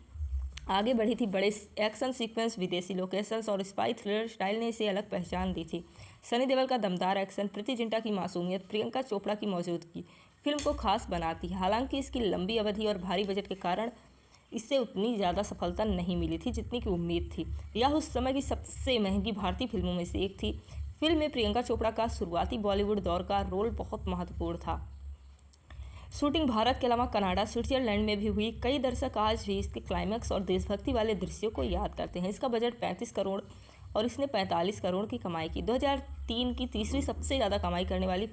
आगे बढ़ी थी। बड़े एक्शन सीक्वेंस, विदेशी लोकेशंस और स्पाई थ्रिलर स्टाइल ने इसे अलग पहचान दी थी। सनी देओल का दमदार एक्शन, प्रीति जिंटा की मासूमियत, प्रियंका चोपड़ा की मौजूदगी फिल्म को खास बनाती है। हालांकि इसकी लंबी अवधि और भारी बजट के कारण इससे उतनी ज़्यादा सफलता नहीं मिली थी जितनी की उम्मीद थी। यह उस समय की सबसे महंगी भारतीय फिल्मों में से एक थी। फिल्म में प्रियंका चोपड़ा का शुरुआती बॉलीवुड दौर का रोल बहुत महत्वपूर्ण था। शूटिंग भारत के अलावा कनाडा, स्विट्जरलैंड में भी हुई। कई दर्शक आज भी इसके क्लाइमैक्स और देशभक्ति वाले दृश्यों को याद करते हैं। इसका बजट 35 करोड़ और इसने 45 करोड़ की कमाई की। 2003 की तीसरी सबसे ज़्यादा कमाई करने वाली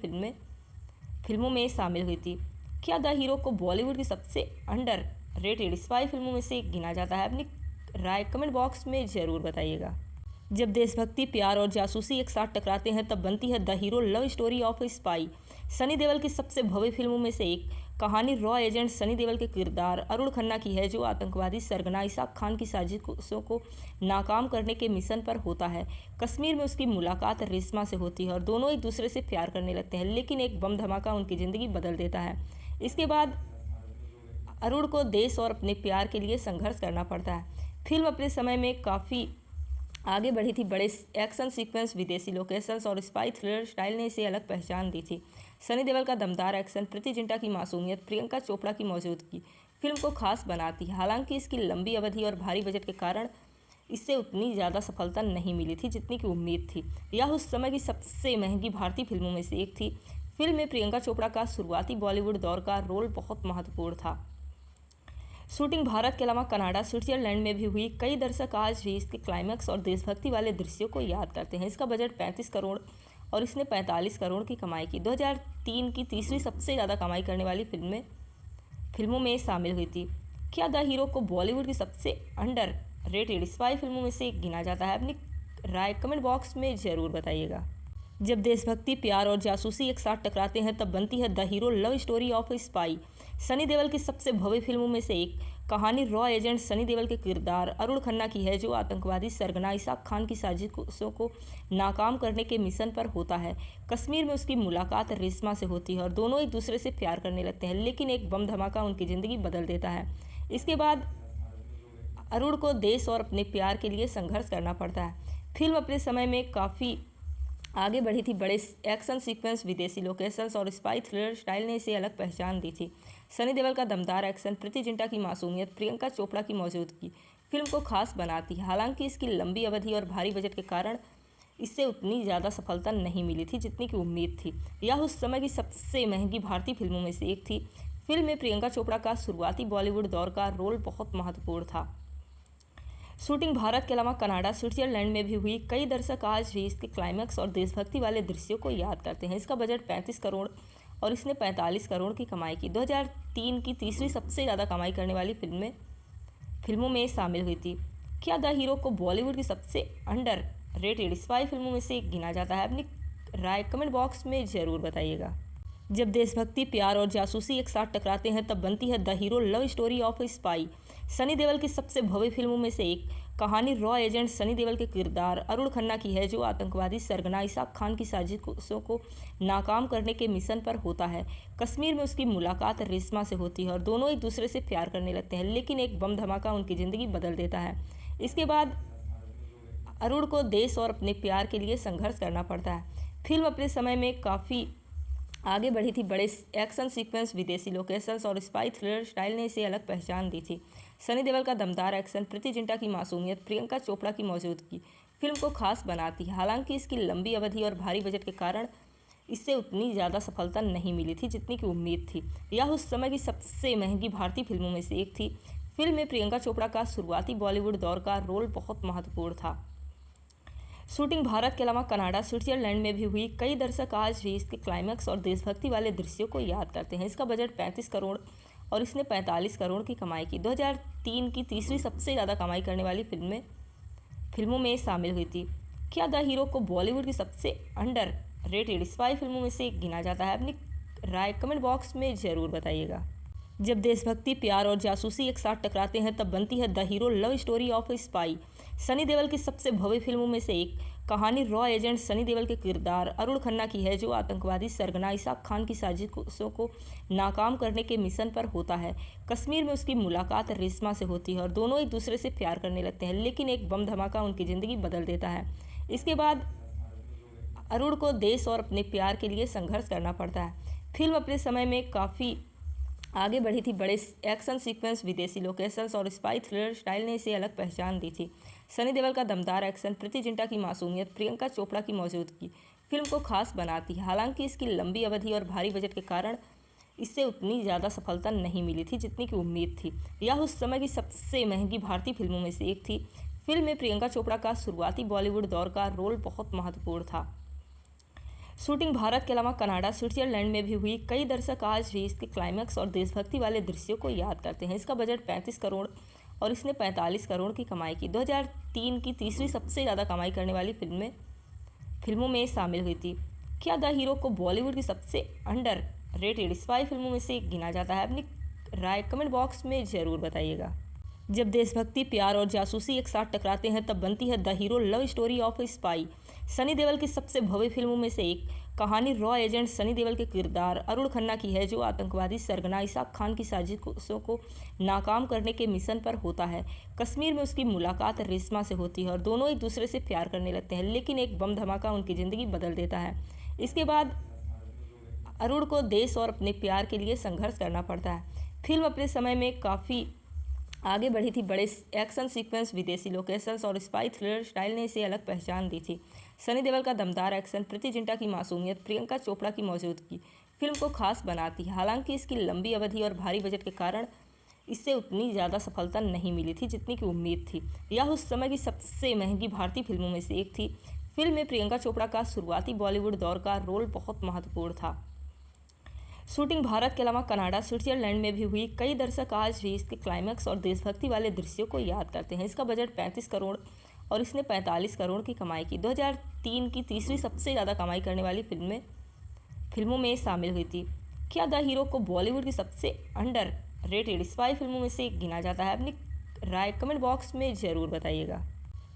फिल्मों में शामिल हुई थी। क्या द हीरो को बॉलीवुड की सबसे अंडर रेटेड स्पाई फिल्मों में से एक गिना जाता है? अपनी राय कमेंट बॉक्स में ज़रूर बताइएगा। जब देशभक्ति, प्यार और जासूसी एक साथ टकराते हैं तब बनती है the hero love story of A spy. Sunny Deol की सबसे भव्य फिल्मों में से एक कहानी रॉ एजेंट सनी देओल के किरदार अरुण खन्ना की है, जो आतंकवादी सरगना इसाक खान की साजिशों को नाकाम करने के मिशन पर होता है। कश्मीर में उसकी मुलाकात रेशमा से होती है और दोनों एक दूसरे से प्यार करने लगते हैं, लेकिन एक बम धमाका उनकी ज़िंदगी बदल देता है। इसके बाद अरुण को देश और अपने प्यार के लिए संघर्ष करना पड़ता है। फिल्म अपने समय में काफ़ी आगे बढ़ी थी। बड़े एक्शन सीक्वेंस, विदेशी लोकेशंस और स्पाई थ्रिलर स्टाइल ने इसे अलग पहचान दी थी। सनी देओल का दमदार एक्शन, प्रीति जिंटा की मासूमियत, प्रियंका चोपड़ा की मौजूदगी फिल्म को खास बनाती है। हालांकि इसकी लंबी अवधि और भारी बजट के कारण इससे उतनी ज़्यादा सफलता नहीं मिली थी जितनी की उम्मीद थी। यह उस समय की सबसे महंगी भारतीय फिल्मों में से एक थी। फिल्म में प्रियंका चोपड़ा का शुरुआती बॉलीवुड दौर का रोल बहुत महत्वपूर्ण था। शूटिंग भारत के अलावा कनाडा, स्विट्जरलैंड में भी हुई। कई दर्शक आज भी इसके क्लाइमैक्स और देशभक्ति वाले दृश्यों को याद करते हैं। इसका बजट 35 करोड़ और इसने 45 करोड़ की कमाई की। 2003 की तीसरी सबसे ज़्यादा कमाई करने वाली फिल्मों में शामिल हुई थी। क्या द हीरो को बॉलीवुड की सबसे अंडर रेटेड स्पाई फिल्मों में से एक गिना जाता है? अपनी राय कमेंट बॉक्स में ज़रूर बताइएगा। जब देशभक्ति, प्यार और जासूसी एक साथ टकराते हैं तब बनती है the hero love story of A spy. Sunny Deol की सबसे भव्य फिल्मों में से एक कहानी रॉ एजेंट सनी देओल के किरदार अरुण खन्ना की है, जो आतंकवादी सरगना इसाक खान की साजिशों को नाकाम करने के मिशन पर होता है। कश्मीर में उसकी मुलाकात रेशमा से होती है और दोनों एक दूसरे से प्यार करने लगते हैं, लेकिन एक बम धमाका उनकी ज़िंदगी बदल देता है। इसके बाद अरुण को देश और अपने प्यार के लिए संघर्ष करना पड़ता है। फिल्म अपने समय में काफ़ी आगे बढ़ी थी। बड़े एक्शन सीक्वेंस, विदेशी लोकेशंस और स्पाई थ्रिलर स्टाइल ने इसे अलग पहचान दी थी। सनी देओल का दमदार एक्शन, प्रीति जिंटा की मासूमियत, प्रियंका चोपड़ा की मौजूदगी फिल्म को खास बनाती है। हालांकि इसकी लंबी अवधि और भारी बजट के कारण इससे उतनी ज़्यादा सफलता नहीं मिली थी जितनी की उम्मीद थी। यह उस समय की सबसे महंगी भारतीय फिल्मों में से एक थी। फिल्म में प्रियंका चोपड़ा का शुरुआती बॉलीवुड दौर का रोल बहुत महत्वपूर्ण था। शूटिंग भारत के अलावा कनाडा, स्विट्जरलैंड में भी हुई। कई दर्शक आज भी इसके क्लाइमैक्स और देशभक्ति वाले दृश्यों को याद करते हैं। इसका बजट 35 करोड़ और इसने 45 करोड़ की कमाई की। 2003 की तीसरी सबसे ज़्यादा कमाई करने वाली फिल्मों में शामिल हुई थी। क्या द हीरो को बॉलीवुड की सबसे अंडर रेटेड स्पाई फिल्मों में से एक गिना जाता है? अपनी राय कमेंट बॉक्स में ज़रूर बताइएगा। जब देशभक्ति, प्यार और जासूसी एक साथ टकराते हैं तब बनती है the hero love story of A spy. Sunny Deol की सबसे भव्य फिल्मों में से एक कहानी रॉ एजेंट सनी देओल के किरदार अरुण खन्ना की है, जो आतंकवादी सरगना इसाक खान की साजिशों को नाकाम करने के मिशन पर होता है। कश्मीर में उसकी मुलाकात रेशमा से होती है और दोनों एक दूसरे से प्यार करने लगते हैं, लेकिन एक बम धमाका उनकी ज़िंदगी बदल देता है। इसके बाद अरुण को देश और अपने प्यार के लिए संघर्ष करना पड़ता है। फिल्म अपने समय में काफ़ी आगे बढ़ी थी। बड़े एक्शन सीक्वेंस, विदेशी लोकेशंस और स्पाई थ्रिलर स्टाइल ने इसे अलग पहचान दी थी। सनी देओल का दमदार एक्शन, प्रीति जिंटा की मासूमियत, प्रियंका चोपड़ा की मौजूदगी फिल्म को खास बनाती है। हालांकि इसकी लंबी अवधि और भारी बजट के कारण इससे उतनी ज़्यादा सफलता नहीं मिली थी जितनी की उम्मीद थी। यह उस समय की सबसे महंगी भारतीय फिल्मों में से एक थी। फिल्म में प्रियंका चोपड़ा का शुरुआती बॉलीवुड दौर का रोल बहुत महत्वपूर्ण था। शूटिंग भारत के अलावा कनाडा, स्विट्जरलैंड में भी हुई। कई दर्शक आज भी इसके क्लाइमैक्स और देशभक्ति वाले दृश्यों को याद करते हैं। इसका बजट 35 करोड़ और इसने 45 करोड़ की कमाई की। 2003 की तीसरी सबसे ज़्यादा कमाई करने वाली फिल्मों में शामिल हुई थी। क्या द हीरो को बॉलीवुड की सबसे अंडर रेटेड स्पाई फिल्मों में से एक गिना जाता है? अपनी राय कमेंट बॉक्स में ज़रूर बताइएगा। जब देशभक्ति, प्यार और जासूसी एक साथ टकराते हैं तब बनती है the hero love story of A spy. Sunny Deol की सबसे भव्य फिल्मों में से एक कहानी रॉ एजेंट सनी देओल के किरदार अरुण खन्ना की है, जो आतंकवादी सरगना इसाक खान की साजिशों को नाकाम करने के मिशन पर होता है। कश्मीर में उसकी मुलाकात रेशमा से होती है और दोनों एक दूसरे से प्यार करने लगते हैं, लेकिन एक बम धमाका उनकी ज़िंदगी बदल देता है। इसके बाद अरुण को देश और अपने प्यार के लिए संघर्ष करना पड़ता है। फिल्म अपने समय में काफ़ी आगे बढ़ी थी। बड़े एक्शन सीक्वेंस, विदेशी लोकेशंस और स्पाई थ्रिलर स्टाइल ने इसे अलग पहचान दी थी। सनी देओल का दमदार एक्शन, प्रीति जिंटा की मासूमियत, प्रियंका चोपड़ा की मौजूदगी फिल्म को खास बनाती है। हालांकि इसकी लंबी अवधि और भारी बजट के कारण इससे उतनी ज़्यादा सफलता नहीं मिली थी जितनी की उम्मीद थी। यह उस समय की सबसे महंगी भारतीय फिल्मों में से एक थी। फिल्म में प्रियंका चोपड़ा का शुरुआती बॉलीवुड दौर का रोल बहुत महत्वपूर्ण था। शूटिंग भारत के अलावा कनाडा, स्विट्जरलैंड में भी हुई। कई दर्शक आज भी इसके क्लाइमैक्स और देशभक्ति वाले दृश्यों को याद करते हैं। इसका बजट 35 करोड़ और इसने 45 करोड़ की कमाई की। 2003 की तीसरी सबसे ज़्यादा कमाई करने वाली फिल्मों में शामिल हुई थी। क्या द हीरो को बॉलीवुड की सबसे अंडर रेटेड स्पाई फिल्मों में से एक गिना जाता है? अपनी राय कमेंट बॉक्स में ज़रूर बताइएगा। जब देशभक्ति, प्यार और जासूसी एक साथ टकराते हैं तब बनती है the hero love story of A spy. Sunny Deol की सबसे भव्य फिल्मों में से एक कहानी रॉ एजेंट सनी देओल के किरदार अरुण खन्ना की है, जो आतंकवादी सरगना इसाक खान की साजिशों को नाकाम करने के मिशन पर होता है। कश्मीर में उसकी मुलाकात रेशमा से होती है और दोनों एक दूसरे से प्यार करने लगते हैं, लेकिन एक बम धमाका उनकी ज़िंदगी बदल देता है। इसके बाद अरुण को देश और अपने प्यार के लिए संघर्ष करना पड़ता है। फिल्म अपने समय में काफ़ी आगे बढ़ी थी। बड़े एक्शन सीक्वेंस, विदेशी लोकेशंस और स्पाई थ्रिलर स्टाइल ने इसे अलग पहचान दी थी। सनी देओल का दमदार एक्शन, प्रीति जिंटा की मासूमियत, प्रियंका चोपड़ा की मौजूदगी फिल्म को खास बनाती है। हालांकि इसकी लंबी अवधि और भारी बजट के कारण इससे उतनी ज़्यादा सफलता नहीं मिली थी जितनी की उम्मीद थी। यह उस समय की सबसे महंगी भारतीय फिल्मों में से एक थी। फिल्म में प्रियंका चोपड़ा का शुरुआती बॉलीवुड दौर का रोल बहुत महत्वपूर्ण था। शूटिंग भारत के अलावा कनाडा, स्विट्जरलैंड में भी हुई। कई दर्शक आज भी इसके क्लाइमैक्स और देशभक्ति वाले दृश्यों को याद करते हैं। इसका बजट 35 करोड़ और इसने 45 करोड़ की कमाई की। 2003 की तीसरी सबसे ज़्यादा कमाई करने वाली फिल्मों में शामिल हुई थी। क्या द हीरो को बॉलीवुड की सबसे अंडर रेटेड स्पाई फिल्मों में से एक गिना जाता है? अपनी राय कमेंट बॉक्स में ज़रूर बताइएगा।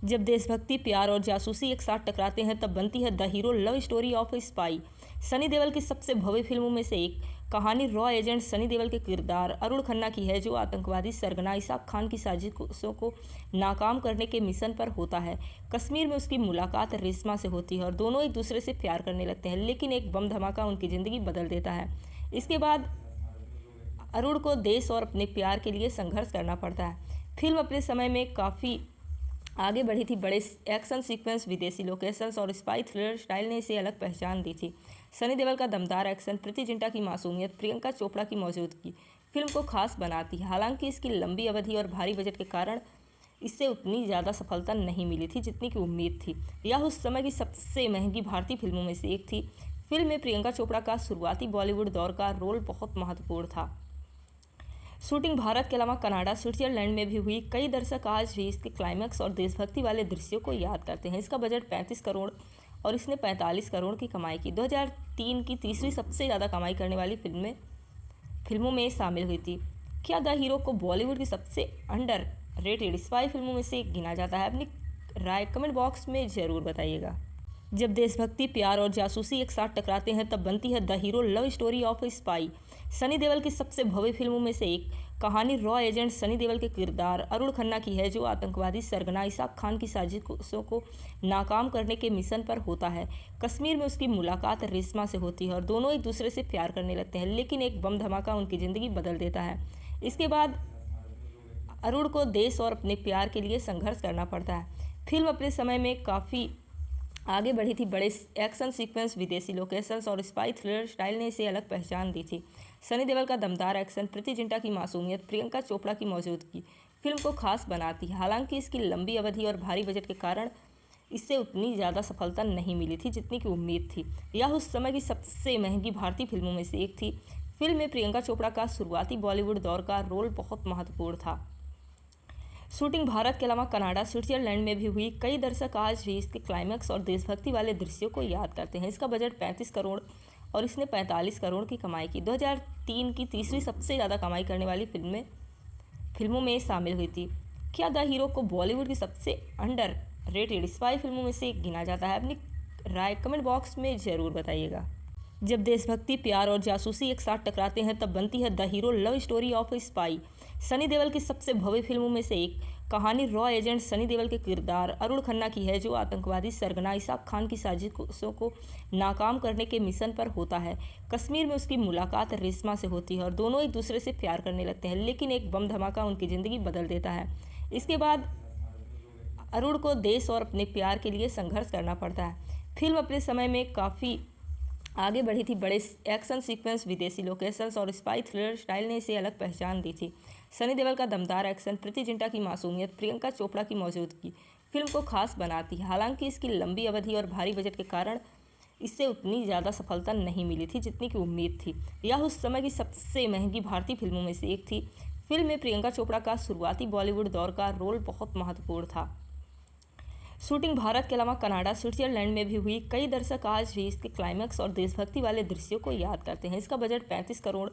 जब देशभक्ति, प्यार और जासूसी एक साथ टकराते हैं तब बनती है the hero love story of A spy. Sunny Deol की सबसे भव्य फिल्मों में से एक कहानी रॉ एजेंट सनी देओल के किरदार अरुण खन्ना की है, जो आतंकवादी सरगना इसाक खान की साजिशों को नाकाम करने के मिशन पर होता है। कश्मीर में उसकी मुलाकात रेशमा से होती है और दोनों एक दूसरे से प्यार करने लगते हैं, लेकिन एक बम धमाका उनकी ज़िंदगी बदल देता है। इसके बाद अरुण को देश और अपने प्यार के लिए संघर्ष करना पड़ता है। फिल्म अपने समय में काफ़ी आगे बढ़ी थी। बड़े एक्शन सीक्वेंस, विदेशी लोकेशंस और स्पाई थ्रिलर स्टाइल ने इसे अलग पहचान दी थी। सनी देओल का दमदार एक्शन, प्रीति जिंटा की मासूमियत, प्रियंका चोपड़ा की मौजूदगी फिल्म को खास बनाती है। हालांकि इसकी लंबी अवधि और भारी बजट के कारण इससे उतनी ज़्यादा सफलता नहीं मिली थी जितनी की उम्मीद थी। यह उस समय की सबसे महंगी भारतीय फिल्मों में से एक थी। फिल्म में प्रियंका चोपड़ा का शुरुआती बॉलीवुड दौर का रोल बहुत महत्वपूर्ण था। शूटिंग भारत के अलावा कनाडा, स्विट्जरलैंड में भी हुई। कई दर्शक आज भी इसके क्लाइमैक्स और देशभक्ति वाले दृश्यों को याद करते हैं। इसका बजट 35 करोड़ और इसने 45 करोड़ की कमाई की। 2003 की तीसरी सबसे ज़्यादा कमाई करने वाली फिल्मों में शामिल हुई थी। क्या द हीरो को बॉलीवुड की सबसे अंडर रेटेड स्पाई फिल्मों में से एक गिना जाता है? अपनी राय कमेंट बॉक्स में ज़रूर बताइएगा। जब देशभक्ति, प्यार और जासूसी एक साथ टकराते हैं तब बनती है the hero love story of A spy. Sunny Deol की सबसे भव्य फिल्मों में से एक कहानी रॉ एजेंट सनी देओल के किरदार अरुण खन्ना की है, जो आतंकवादी सरगना इसाक खान की साजिशों को नाकाम करने के मिशन पर होता है। कश्मीर में उसकी मुलाकात रेशमा से होती है और दोनों एक दूसरे से प्यार करने लगते हैं, लेकिन एक बम धमाका उनकी ज़िंदगी बदल देता है। इसके बाद अरुण को देश और अपने प्यार के लिए संघर्ष करना पड़ता है। फिल्म अपने समय में काफ़ी आगे बढ़ी थी। बड़े एक्शन सीक्वेंस, विदेशी लोकेशंस और स्पाई थ्रिलर स्टाइल ने इसे अलग पहचान दी थी। सनी देओल का दमदार एक्शन, प्रीति जिंटा की मासूमियत, प्रियंका चोपड़ा की मौजूदगी फिल्म को खास बनाती है। हालांकि इसकी लंबी अवधि और भारी बजट के कारण इससे उतनी ज़्यादा सफलता नहीं मिली थी जितनी की उम्मीद थी। यह उस समय की सबसे महंगी भारतीय फिल्मों में से एक थी। फिल्म में प्रियंका चोपड़ा का शुरुआती बॉलीवुड दौर का रोल बहुत महत्वपूर्ण था। शूटिंग भारत के अलावा कनाडा, स्विट्जरलैंड में भी हुई। कई दर्शक आज भी इसके क्लाइमैक्स और देशभक्ति वाले दृश्यों को याद करते हैं। इसका बजट 35 करोड़ और इसने 45 करोड़ की कमाई की। 2003 की तीसरी सबसे ज़्यादा कमाई करने वाली फिल्मों में शामिल हुई थी। क्या द हीरो को बॉलीवुड की सबसे अंडर रेटेड स्पाई फिल्मों में से एक गिना जाता है? अपनी राय कमेंट बॉक्स में ज़रूर बताइएगा। जब देशभक्ति, प्यार और जासूसी एक साथ टकराते हैं तब बनती है the hero love story of A spy. Sunny Deol की सबसे भव्य फिल्मों में से एक कहानी रॉ एजेंट सनी देओल के किरदार अरुण खन्ना की है, जो आतंकवादी सरगना इसाक खान की साजिशों को नाकाम करने के मिशन पर होता है। कश्मीर में उसकी मुलाकात रेशमा से होती है और दोनों एक दूसरे से प्यार करने लगते हैं, लेकिन एक बम धमाका उनकी ज़िंदगी बदल देता है। इसके बाद अरुण को देश और अपने प्यार के लिए संघर्ष करना पड़ता है। फिल्म अपने समय में काफ़ी आगे बढ़ी थी। बड़े एक्शन सीक्वेंस, विदेशी लोकेशंस और स्पाई थ्रिलर स्टाइल ने इसे अलग पहचान दी थी। सनी देओल का दमदार एक्शन, प्रीति जिंटा की मासूमियत, प्रियंका चोपड़ा की मौजूदगी फिल्म को खास बनाती है। हालांकि इसकी लंबी अवधि और भारी बजट के कारण इससे उतनी ज़्यादा सफलता नहीं मिली थी जितनी की उम्मीद थी। यह उस समय की सबसे महंगी भारतीय फिल्मों में से एक थी। फिल्म में प्रियंका चोपड़ा का शुरुआती बॉलीवुड दौर का रोल बहुत महत्वपूर्ण था। शूटिंग भारत के अलावा कनाडा, स्विट्जरलैंड में भी हुई। कई दर्शक आज भी इसके क्लाइमैक्स और देशभक्ति वाले दृश्यों को याद करते हैं। इसका बजट 35 करोड़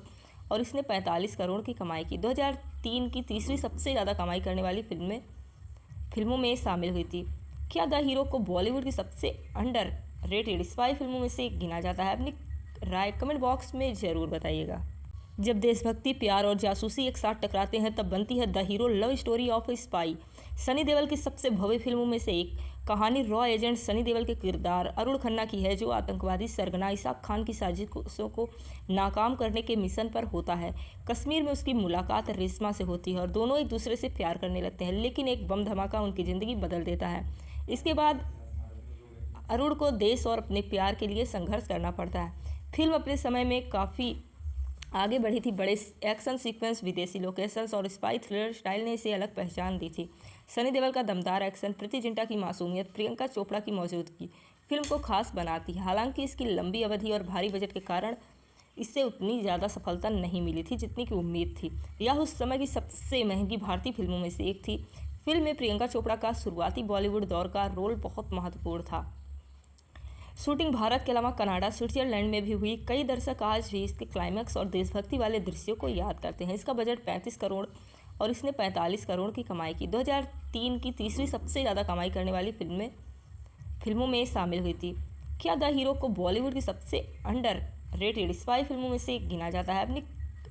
और इसने 45 करोड़ की कमाई की। 2003 की तीसरी सबसे ज़्यादा कमाई करने वाली फिल्मों में शामिल हुई थी। क्या द हीरो को बॉलीवुड की सबसे अंडर रेटेड स्पाई फिल्मों में से एक गिना जाता है? अपनी राय कमेंट बॉक्स में ज़रूर बताइएगा। जब देशभक्ति, प्यार और जासूसी एक साथ टकराते हैं तब बनती है the hero love story of A spy. Sunny Deol की सबसे भव्य फिल्मों में से एक कहानी रॉ एजेंट सनी देओल के किरदार अरुण खन्ना की है, जो आतंकवादी सरगना इसाक खान की साजिशों को नाकाम करने के मिशन पर होता है। कश्मीर में उसकी मुलाकात रेशमा से होती है और दोनों एक दूसरे से प्यार करने लगते हैं, लेकिन एक बम धमाका उनकी ज़िंदगी बदल देता है। इसके बाद अरुण को देश और अपने प्यार के लिए संघर्ष करना पड़ता है। फिल्म अपने समय में काफ़ी आगे बढ़ी थी। बड़े एक्शन सीक्वेंस, विदेशी लोकेशंस और स्पाई थ्रिलर स्टाइल ने इसे अलग पहचान दी थी। सनी देओल का दमदार एक्शन, प्रीति जिंटा की मासूमियत, प्रियंका चोपड़ा की मौजूदगी फिल्म को खास बनाती है। हालांकि इसकी लंबी अवधि और भारी बजट के कारण इससे उतनी ज़्यादा सफलता नहीं मिली थी जितनी की उम्मीद थी। यह उस समय की सबसे महंगी भारतीय फिल्मों में से एक थी। फिल्म में प्रियंका चोपड़ा का शुरुआती बॉलीवुड दौर का रोल बहुत महत्वपूर्ण था। शूटिंग भारत के अलावा कनाडा, स्विट्जरलैंड में भी हुई। कई दर्शक आज भी इसके क्लाइमैक्स और देशभक्ति वाले दृश्यों को याद करते हैं। इसका बजट 35 करोड़ और इसने 45 करोड़ की कमाई की। 2003 की तीसरी सबसे ज़्यादा कमाई करने वाली फिल्मों में शामिल हुई थी। क्या द हीरो को बॉलीवुड की सबसे अंडर रेटेड स्पाई फिल्मों में से एक गिना जाता है? अपनी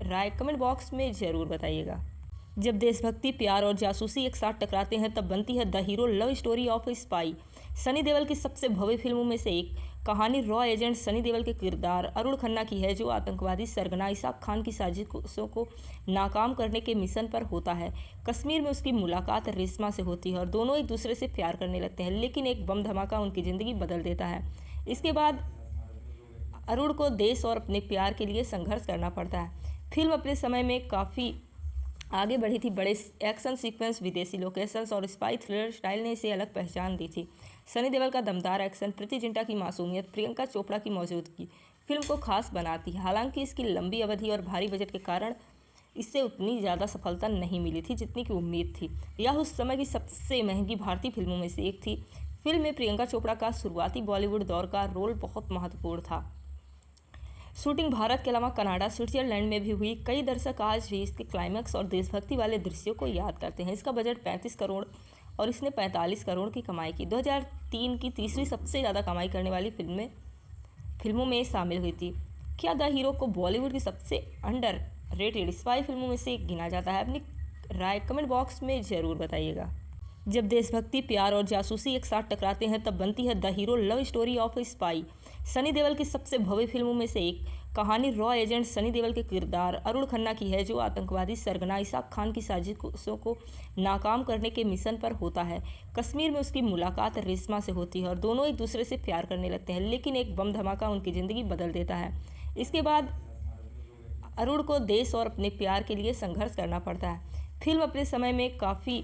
राय कमेंट बॉक्स में ज़रूर बताइएगा। जब देशभक्ति, प्यार और जासूसी एक साथ टकराते हैं तब बनती है the hero love story of A spy. Sunny Deol की सबसे भव्य फिल्मों में से एक कहानी रॉ एजेंट सनी देओल के किरदार अरुण खन्ना की है, जो आतंकवादी सरगना इसाक खान की साजिशों को नाकाम करने के मिशन पर होता है। कश्मीर में उसकी मुलाकात रेशमा से होती है और दोनों एक दूसरे से प्यार करने लगते हैं, लेकिन एक बम धमाका उनकी ज़िंदगी बदल देता है। इसके बाद अरुण को देश और अपने प्यार के लिए संघर्ष करना पड़ता है। फिल्म अपने समय में काफ़ी आगे बढ़ी थी। बड़े एक्शन सीक्वेंस, विदेशी लोकेशंस और स्पाई थ्रिलर स्टाइल ने इसे अलग पहचान दी थी। सनी देओल का दमदार एक्शन, प्रीति जिंटा की मासूमियत, प्रियंका चोपड़ा की मौजूदगी फिल्म को खास बनाती है। हालांकि इसकी लंबी अवधि और भारी बजट के कारण इससे उतनी ज़्यादा सफलता नहीं मिली थी जितनी की उम्मीद थी। यह उस समय की सबसे महंगी भारतीय फिल्मों में से एक थी। फिल्म में प्रियंका चोपड़ा का शुरुआती बॉलीवुड दौर का रोल बहुत महत्वपूर्ण था। शूटिंग भारत के अलावा कनाडा, स्विट्जरलैंड में भी हुई। कई दर्शक आज भी इसके क्लाइमैक्स और देशभक्ति वाले दृश्यों को याद करते हैं। इसका बजट 35 करोड़ और इसने 45 करोड़ की कमाई की। 2003 की तीसरी सबसे ज़्यादा कमाई करने वाली फिल्मों में शामिल हुई थी। क्या द हीरो को बॉलीवुड की सबसे अंडर रेटेड स्पाई फिल्मों में से एक गिना जाता है? अपनी राय कमेंट बॉक्स में ज़रूर बताइएगा। जब देशभक्ति, प्यार और जासूसी एक साथ टकराते हैं तब बनती है the hero love story of A spy. Sunny Deol की सबसे भव्य फिल्मों में से एक कहानी रॉ एजेंट सनी देओल के किरदार अरुण खन्ना की है, जो आतंकवादी सरगना इसाक खान की साजिशों को नाकाम करने के मिशन पर होता है। कश्मीर में उसकी मुलाकात रेशमा से होती है और दोनों एक दूसरे से प्यार करने लगते हैं, लेकिन एक बम धमाका उनकी ज़िंदगी बदल देता है। इसके बाद अरुण को देश और अपने प्यार के लिए संघर्ष करना पड़ता है। फिल्म अपने समय में काफ़ी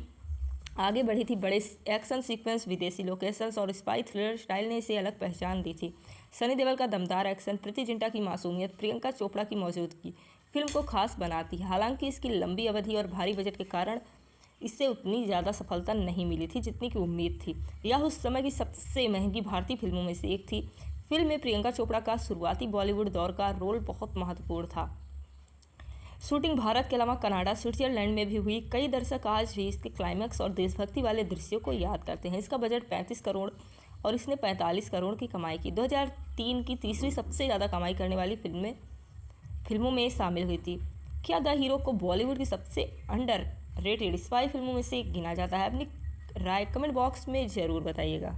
आगे बढ़ी थी। बड़े एक्शन सीक्वेंस, विदेशी लोकेशंस और स्पाई थ्रिलर स्टाइल ने इसे अलग पहचान दी थी। सनी देओल का दमदार एक्शन, प्रीति जिंटा की मासूमियत, प्रियंका चोपड़ा की मौजूदगी फिल्म को खास बनाती है। हालांकि इसकी लंबी अवधि और भारी बजट के कारण इससे उतनी ज़्यादा सफलता नहीं मिली थी जितनी की उम्मीद थी। यह उस समय की सबसे महंगी भारतीय फिल्मों में से एक थी। फिल्म में प्रियंका चोपड़ा का शुरुआती बॉलीवुड दौर का रोल बहुत महत्वपूर्ण था। शूटिंग भारत के अलावा कनाडा, स्विट्जरलैंड में भी हुई। कई दर्शक आज भी इसके क्लाइमैक्स और देशभक्ति वाले दृश्यों को याद करते हैं। इसका बजट 35 करोड़ और इसने 45 करोड़ की कमाई की। 2003 की तीसरी सबसे ज़्यादा कमाई करने वाली फिल्मों में शामिल हुई थी। क्या द हीरो को बॉलीवुड की सबसे अंडर रेटेड स्पाई फिल्मों में से एक गिना जाता है? अपनी राय कमेंट बॉक्स में ज़रूर बताइएगा।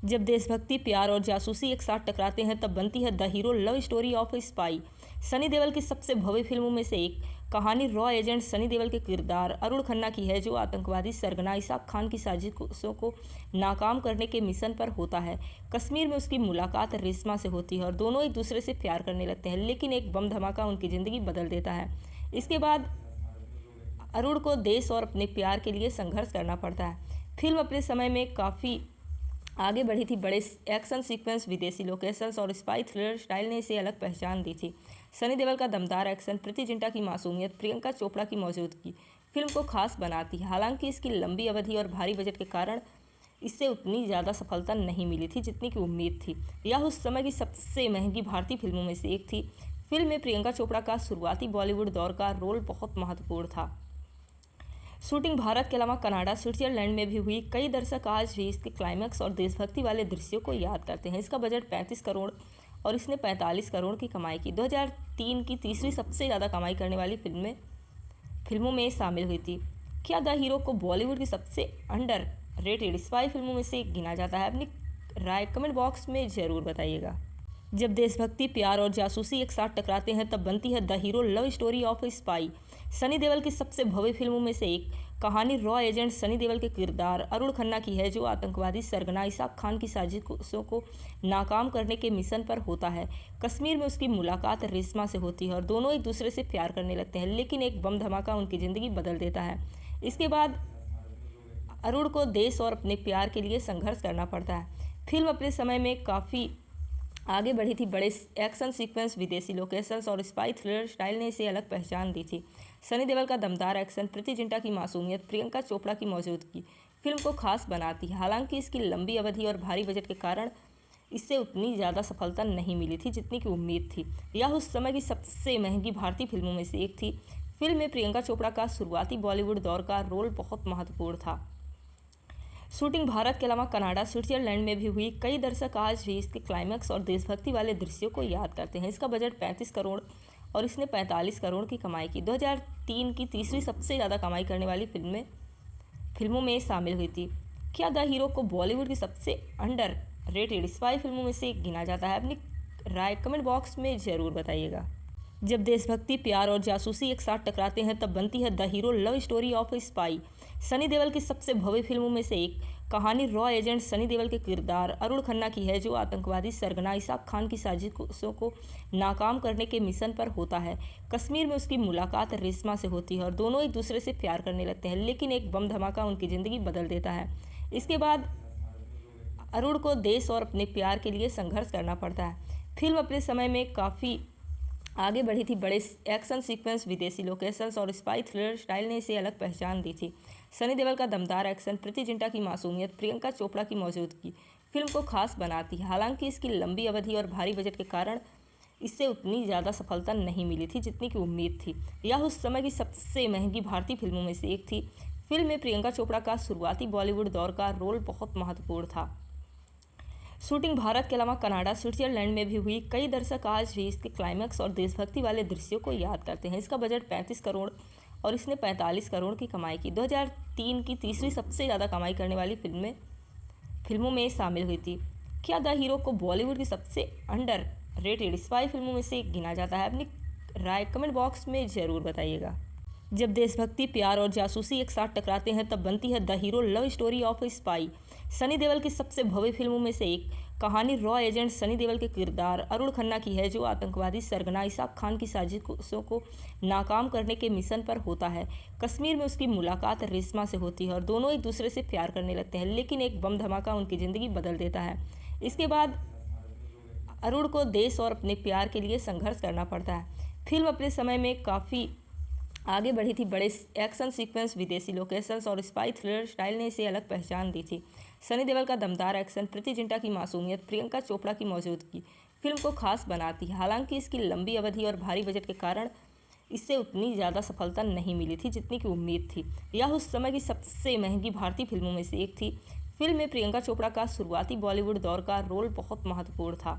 जब देशभक्ति, प्यार और जासूसी एक साथ टकराते हैं तब बनती है the hero love story of A spy. Sunny Deol की सबसे भव्य फिल्मों में से एक कहानी रॉ एजेंट सनी देओल के किरदार अरुण खन्ना की है, जो आतंकवादी सरगना इसाक खान की साजिशों को नाकाम करने के मिशन पर होता है। कश्मीर में उसकी मुलाकात रेशमा से होती है और दोनों एक दूसरे से प्यार करने लगते हैं, लेकिन एक बम धमाका उनकी ज़िंदगी बदल देता है। इसके बाद अरुण को देश और अपने प्यार के लिए संघर्ष करना पड़ता है। फिल्म अपने समय में काफ़ी आगे बढ़ी थी। बड़े एक्शन सीक्वेंस, विदेशी लोकेशंस और स्पाई थ्रिलर स्टाइल ने इसे अलग पहचान दी थी। सनी देओल का दमदार एक्शन, प्रीति जिंटा की मासूमियत, प्रियंका चोपड़ा की मौजूदगी फिल्म को खास बनाती है। हालांकि इसकी लंबी अवधि और भारी बजट के कारण इससे उतनी ज़्यादा सफलता नहीं मिली थी जितनी की उम्मीद थी। यह उस समय की सबसे महंगी भारतीय फिल्मों में से एक थी। फिल्म में प्रियंका चोपड़ा का शुरुआती बॉलीवुड दौर का रोल बहुत महत्वपूर्ण था। शूटिंग भारत के अलावा कनाडा, स्विट्जरलैंड में भी हुई। कई दर्शक आज भी इसके क्लाइमैक्स और देशभक्ति वाले दृश्यों को याद करते हैं। इसका बजट 35 करोड़ और इसने 45 करोड़ की कमाई की। 2003 की तीसरी सबसे ज़्यादा कमाई करने वाली फिल्मों में शामिल हुई थी। क्या द हीरो को बॉलीवुड की सबसे अंडर रेटेड स्पाई फिल्मों में से एक गिना जाता है? अपनी राय कमेंट बॉक्स में ज़रूर बताइएगा। जब देशभक्ति, प्यार और जासूसी एक साथ टकराते हैं तब बनती है the hero love story of A spy. Sunny Deol की सबसे भव्य फिल्मों में से एक कहानी रॉ एजेंट सनी देओल के किरदार अरुण खन्ना की है, जो आतंकवादी सरगना इसाक खान की साजिशों को नाकाम करने के मिशन पर होता है। कश्मीर में उसकी मुलाकात रेशमा से होती है और दोनों एक दूसरे से प्यार करने लगते हैं, लेकिन एक बम धमाका उनकी ज़िंदगी बदल देता है। इसके बाद अरुण को देश और अपने प्यार के लिए संघर्ष करना पड़ता है। फिल्म अपने समय में काफ़ी आगे बढ़ी थी। बड़े एक्शन सीक्वेंस, विदेशी लोकेशंस और स्पाई थ्रिलर स्टाइल ने इसे अलग पहचान दी थी। सनी देओल का दमदार एक्शन, प्रीति जिंटा की मासूमियत, प्रियंका चोपड़ा की मौजूदगी फिल्म को खास बनाती है। हालांकि इसकी लंबी अवधि और भारी बजट के कारण इससे उतनी ज़्यादा सफलता नहीं मिली थी जितनी की उम्मीद थी। यह उस समय की सबसे महंगी भारतीय फिल्मों में से एक थी। फिल्म में प्रियंका चोपड़ा का शुरुआती बॉलीवुड दौर का रोल बहुत महत्वपूर्ण था। शूटिंग भारत के अलावा कनाडा, स्विट्जरलैंड में भी हुई। कई दर्शक आज भी इसके क्लाइमैक्स और देशभक्ति वाले दृश्यों को याद करते हैं। इसका बजट 35 करोड़ और इसने 45 करोड़ की कमाई की। 2003 की तीसरी सबसे ज़्यादा कमाई करने वाली फिल्मों में शामिल हुई थी। क्या द हीरो को बॉलीवुड की सबसे अंडर रेटेड स्पाई फिल्मों में से एक गिना जाता है? अपनी राय कमेंट बॉक्स में ज़रूर बताइएगा। जब देशभक्ति, प्यार और जासूसी एक साथ टकराते हैं तब बनती है the hero love story of A spy. Sunny Deol की सबसे भव्य फिल्मों में से एक कहानी रॉ एजेंट सनी देओल के किरदार अरुण खन्ना की है, जो आतंकवादी सरगना इसाक खान की साजिशों को नाकाम करने के मिशन पर होता है। कश्मीर में उसकी मुलाकात रेशमा से होती है और दोनों एक दूसरे से प्यार करने लगते हैं, लेकिन एक बम धमाका उनकी ज़िंदगी बदल देता है। इसके बाद अरुण को देश और अपने प्यार के लिए संघर्ष करना पड़ता है। फिल्म अपने समय में काफ़ी आगे बढ़ी थी। बड़े एक्शन सीक्वेंस, विदेशी लोकेशंस और स्पाई थ्रिलर स्टाइल ने इसे अलग पहचान दी थी। सनी देओल का दमदार एक्शन, प्रीति जिंटा की मासूमियत, प्रियंका चोपड़ा की मौजूदगी फिल्म को खास बनाती है। हालांकि इसकी लंबी अवधि और भारी बजट के कारण इससे उतनी ज़्यादा सफलता नहीं मिली थी जितनी की उम्मीद थी। यह उस समय की सबसे महंगी भारतीय फिल्मों में से एक थी। फिल्म में प्रियंका चोपड़ा का शुरुआती बॉलीवुड दौर का रोल बहुत महत्वपूर्ण था। शूटिंग भारत के अलावा कनाडा, स्विट्जरलैंड में भी हुई। कई दर्शक आज भी इसके क्लाइमैक्स और देशभक्ति वाले दृश्यों को याद करते हैं। इसका बजट 35 करोड़ और इसने 45 करोड़ की कमाई की। 2003 की तीसरी सबसे ज़्यादा कमाई करने वाली फिल्मों में शामिल हुई थी। क्या द हीरो को बॉलीवुड की सबसे अंडर रेटेड स्पाई फिल्मों में से एक गिना जाता है? अपनी राय कमेंट बॉक्स में ज़रूर बताइएगा। जब देशभक्ति, प्यार और जासूसी एक साथ टकराते हैं तब बनती है the hero love story of A spy. Sunny Deol की सबसे भव्य फिल्मों में से एक कहानी रॉ एजेंट सनी देओल के किरदार अरुण खन्ना की है, जो आतंकवादी सरगना इसाक खान की साजिशों को नाकाम करने के मिशन पर होता है। कश्मीर में उसकी मुलाकात रेशमा से होती है और दोनों एक दूसरे से प्यार करने लगते हैं, लेकिन एक बम धमाका उनकी ज़िंदगी बदल देता है। इसके बाद अरुण को देश और अपने प्यार के लिए संघर्ष करना पड़ता है। फिल्म अपने समय में काफ़ी आगे बढ़ी थी। बड़े एक्शन सीक्वेंस, विदेशी लोकेशंस और स्पाई थ्रिलर स्टाइल ने इसे अलग पहचान दी थी। सनी देओल का दमदार एक्शन, प्रीति जिंटा की मासूमियत, प्रियंका चोपड़ा की मौजूदगी फिल्म को खास बनाती है। हालांकि इसकी लंबी अवधि और भारी बजट के कारण इससे उतनी ज़्यादा सफलता नहीं मिली थी जितनी की उम्मीद थी। यह उस समय की सबसे महंगी भारतीय फिल्मों में से एक थी। फिल्म में प्रियंका चोपड़ा का शुरुआती बॉलीवुड दौर का रोल बहुत महत्वपूर्ण था।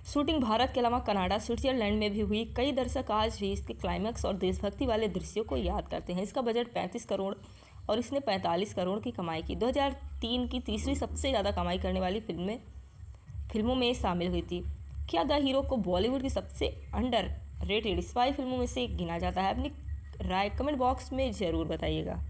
शूटिंग भारत के अलावा कनाडा, स्विट्जरलैंड में भी हुई। कई दर्शक आज भी इसके क्लाइमैक्स और देशभक्ति वाले दृश्यों को याद करते हैं। इसका बजट 35 करोड़ और इसने 45 करोड़ की कमाई की। 2003 की तीसरी सबसे ज़्यादा कमाई करने वाली फिल्मों में शामिल हुई थी। क्या द हीरो को बॉलीवुड की सबसे अंडर रेटेड स्पाई फिल्मों में से एक गिना जाता है? अपनी राय कमेंट बॉक्स में ज़रूर बताइएगा।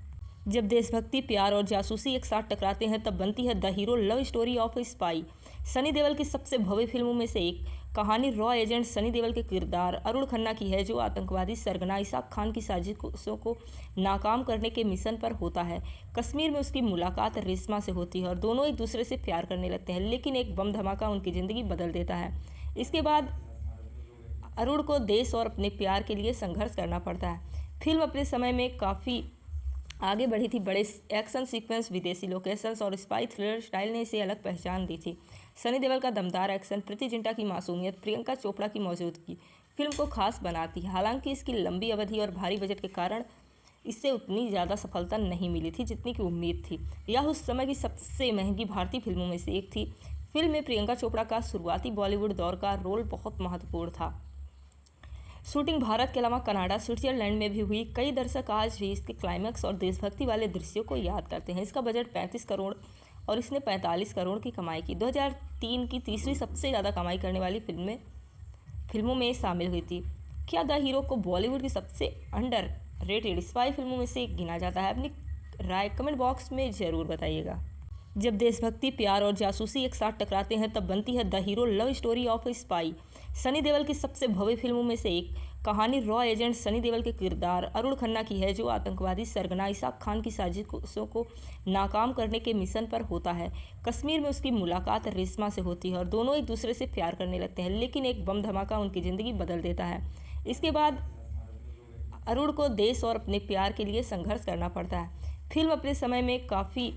जब देशभक्ति, प्यार और जासूसी एक साथ टकराते हैं तब बनती है the hero love story of A spy. Sunny Deol की सबसे भव्य फिल्मों में से एक कहानी रॉ एजेंट सनी देओल के किरदार अरुण खन्ना की है, जो आतंकवादी सरगना इसाक खान की साजिशों को नाकाम करने के मिशन पर होता है। कश्मीर में उसकी मुलाकात रेशमा से होती है और दोनों एक दूसरे से प्यार करने लगते हैं, लेकिन एक बम धमाका उनकी ज़िंदगी बदल देता है। इसके बाद अरुण को देश और अपने प्यार के लिए संघर्ष करना पड़ता है। फिल्म अपने समय में काफ़ी आगे बढ़ी थी। बड़े एक्शन सीक्वेंस, विदेशी लोकेशंस और स्पाई थ्रिलर स्टाइल ने इसे अलग पहचान दी थी। सनी देओल का दमदार एक्शन, प्रीति जिंटा की मासूमियत, प्रियंका चोपड़ा की मौजूदगी फिल्म को खास बनाती है। हालांकि इसकी लंबी अवधि और भारी बजट के कारण इससे उतनी ज़्यादा सफलता नहीं मिली थी जितनी की उम्मीद थी। यह उस समय की सबसे महंगी भारतीय फिल्मों में से एक थी। फिल्म में प्रियंका चोपड़ा का शुरुआती बॉलीवुड दौर का रोल बहुत महत्वपूर्ण था। शूटिंग भारत के अलावा कनाडा, स्विट्जरलैंड में भी हुई। कई दर्शक आज भी इसके क्लाइमैक्स और देशभक्ति वाले दृश्यों को याद करते हैं। इसका बजट 35 करोड़ और इसने 45 करोड़ की कमाई की। 2003 की तीसरी सबसे ज़्यादा कमाई करने वाली फिल्मों में शामिल हुई थी। क्या द हीरो को बॉलीवुड की सबसे अंडर रेटेड स्पाई फिल्मों में से एक गिना जाता है? अपनी राय कमेंट बॉक्स में ज़रूर बताइएगा। जब देशभक्ति, प्यार और जासूसी एक साथ टकराते हैं तब बनती है the hero love story of A spy. Sunny Deol की सबसे भव्य फिल्मों में से एक कहानी रॉ एजेंट सनी देओल के किरदार अरुण खन्ना की है, जो आतंकवादी सरगना इसाक खान की साजिशों को नाकाम करने के मिशन पर होता है। कश्मीर में उसकी मुलाकात रेशमा से होती है और दोनों एक दूसरे से प्यार करने लगते हैं, लेकिन एक बम धमाका उनकी ज़िंदगी बदल देता है। इसके बाद अरुण को देश और अपने प्यार के लिए संघर्ष करना पड़ता है। फिल्म अपने समय में काफ़ी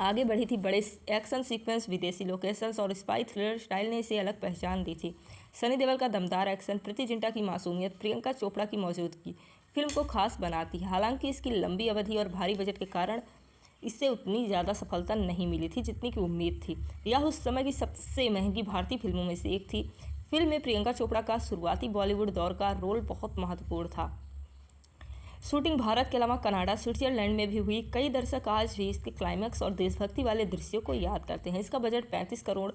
आगे बढ़ी थी। बड़े एक्शन सीक्वेंस, विदेशी लोकेशंस और स्पाई थ्रिलर स्टाइल ने इसे अलग पहचान दी थी। सनी देओल का दमदार एक्शन, प्रीति जिंटा की मासूमियत, प्रियंका चोपड़ा की मौजूदगी फिल्म को खास बनाती है। हालांकि इसकी लंबी अवधि और भारी बजट के कारण इससे उतनी ज़्यादा सफलता नहीं मिली थी जितनी की उम्मीद थी। यह उस समय की सबसे महंगी भारतीय फिल्मों में से एक थी। फिल्म में प्रियंका चोपड़ा का शुरुआती बॉलीवुड दौर का रोल बहुत महत्वपूर्ण था। शूटिंग भारत के अलावा कनाडा, स्विट्जरलैंड में भी हुई। कई दर्शक आज भी इसके क्लाइमैक्स और देशभक्ति वाले दृश्यों को याद करते हैं। इसका बजट 35 करोड़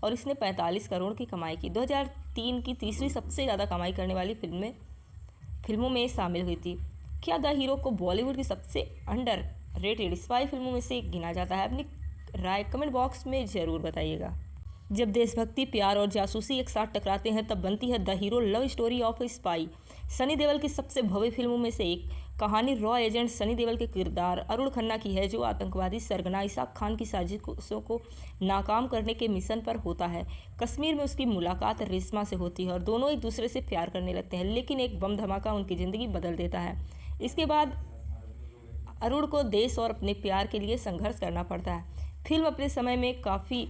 और इसने 45 करोड़ की कमाई की। 2003 की तीसरी सबसे ज़्यादा कमाई करने वाली फिल्मों में शामिल हुई थी। क्या द हीरो को बॉलीवुड की सबसे अंडर रेटेड स्पाई फिल्मों में से एक गिना जाता है। अपनी राय कमेंट बॉक्स में ज़रूर बताइएगा। जब देशभक्ति, प्यार और जासूसी एक साथ टकराते हैं तब बनती है the hero love story of spy. Sunny Deol की सबसे भव्य फिल्मों में से एक कहानी रॉ एजेंट सनी देओल के किरदार अरुण खन्ना की है, जो आतंकवादी सरगना इसाक खान की साजिशों को नाकाम करने के मिशन पर होता है। कश्मीर में उसकी मुलाकात रेशमा से होती है और दोनों एक दूसरे से प्यार करने लगते हैं, लेकिन एक बम धमाका उनकी ज़िंदगी बदल देता है। इसके बाद अरुण को देश और अपने प्यार के लिए संघर्ष करना पड़ता है। फिल्म अपने समय में काफ़ी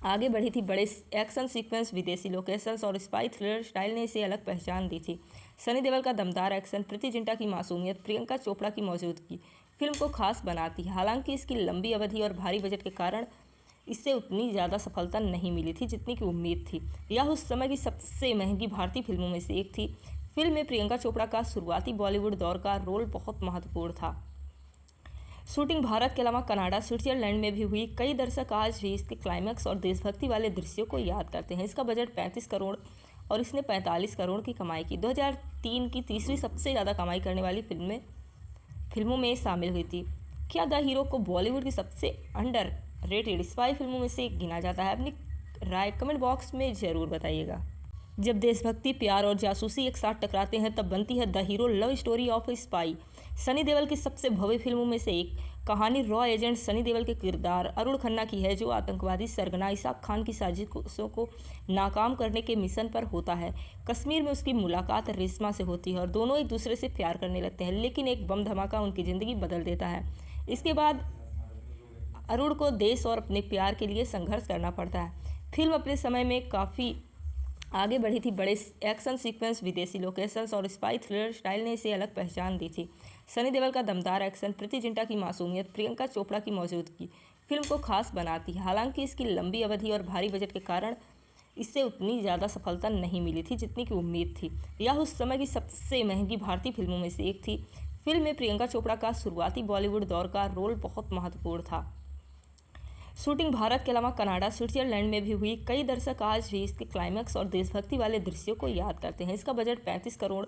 आगे बढ़ी थी। बड़े एक्शन सीक्वेंस, विदेशी लोकेशंस और स्पाई थ्रिलर स्टाइल ने इसे अलग पहचान दी थी। सनी देओल का दमदार एक्शन, प्रीति जिंटा की मासूमियत, प्रियंका चोपड़ा की मौजूदगी फिल्म को खास बनाती है। हालांकि इसकी लंबी अवधि और भारी बजट के कारण इससे उतनी ज़्यादा सफलता नहीं मिली थी जितनी की उम्मीद थी। यह उस समय की सबसे महंगी भारतीय फिल्मों में से एक थी। फिल्म में प्रियंका चोपड़ा का शुरुआती बॉलीवुड दौर का रोल बहुत महत्वपूर्ण था। शूटिंग भारत के अलावा कनाडा, स्विट्जरलैंड में भी हुई। कई दर्शक आज भी इसके क्लाइमैक्स और देशभक्ति वाले दृश्यों को याद करते हैं। इसका बजट 35 करोड़ और इसने 45 करोड़ की कमाई की। 2003 की तीसरी सबसे ज़्यादा कमाई करने वाली फिल्मों में शामिल हुई थी। क्या द हीरो को बॉलीवुड की सबसे अंडर रेटेड स्पाई फिल्मों में से एक गिना जाता है? अपनी राय कमेंट बॉक्स में ज़रूर बताइएगा। जब देशभक्ति, प्यार और जासूसी एक साथ टकराते हैं तब बनती है the hero love story of spy. Sunny Deol की सबसे भव्य फिल्मों में से एक कहानी रॉ एजेंट सनी देओल के किरदार अरुण खन्ना की है, जो आतंकवादी सरगना इसाक खान की साजिशों को नाकाम करने के मिशन पर होता है। कश्मीर में उसकी मुलाकात रेशमा से होती है और दोनों एक दूसरे से प्यार करने लगते हैं, लेकिन एक बम धमाका उनकी ज़िंदगी बदल देता है। इसके बाद अरुण को देश और अपने प्यार के लिए संघर्ष करना पड़ता है। फिल्म अपने समय में काफ़ी आगे बढ़ी थी। बड़े एक्शन सीक्वेंस, विदेशी लोकेशंस और स्पाई थ्रिलर स्टाइल ने इसे अलग पहचान दी थी। सनी देओल का दमदार एक्शन, प्रीति जिंटा की मासूमियत, प्रियंका चोपड़ा की मौजूदगी फिल्म को खास बनाती है। हालांकि इसकी लंबी अवधि और भारी बजट के कारण इससे उतनी ज़्यादा सफलता नहीं मिली थी जितनी की उम्मीद थी। यह उस समय की सबसे महंगी भारतीय फिल्मों में से एक थी। फिल्म में प्रियंका चोपड़ा का शुरुआती बॉलीवुड दौर का रोल बहुत महत्वपूर्ण था। शूटिंग भारत के अलावा कनाडा, स्विट्जरलैंड में भी हुई। कई दर्शक आज भी इसके क्लाइमैक्स और देशभक्ति वाले दृश्यों को याद करते हैं। इसका बजट 35 करोड़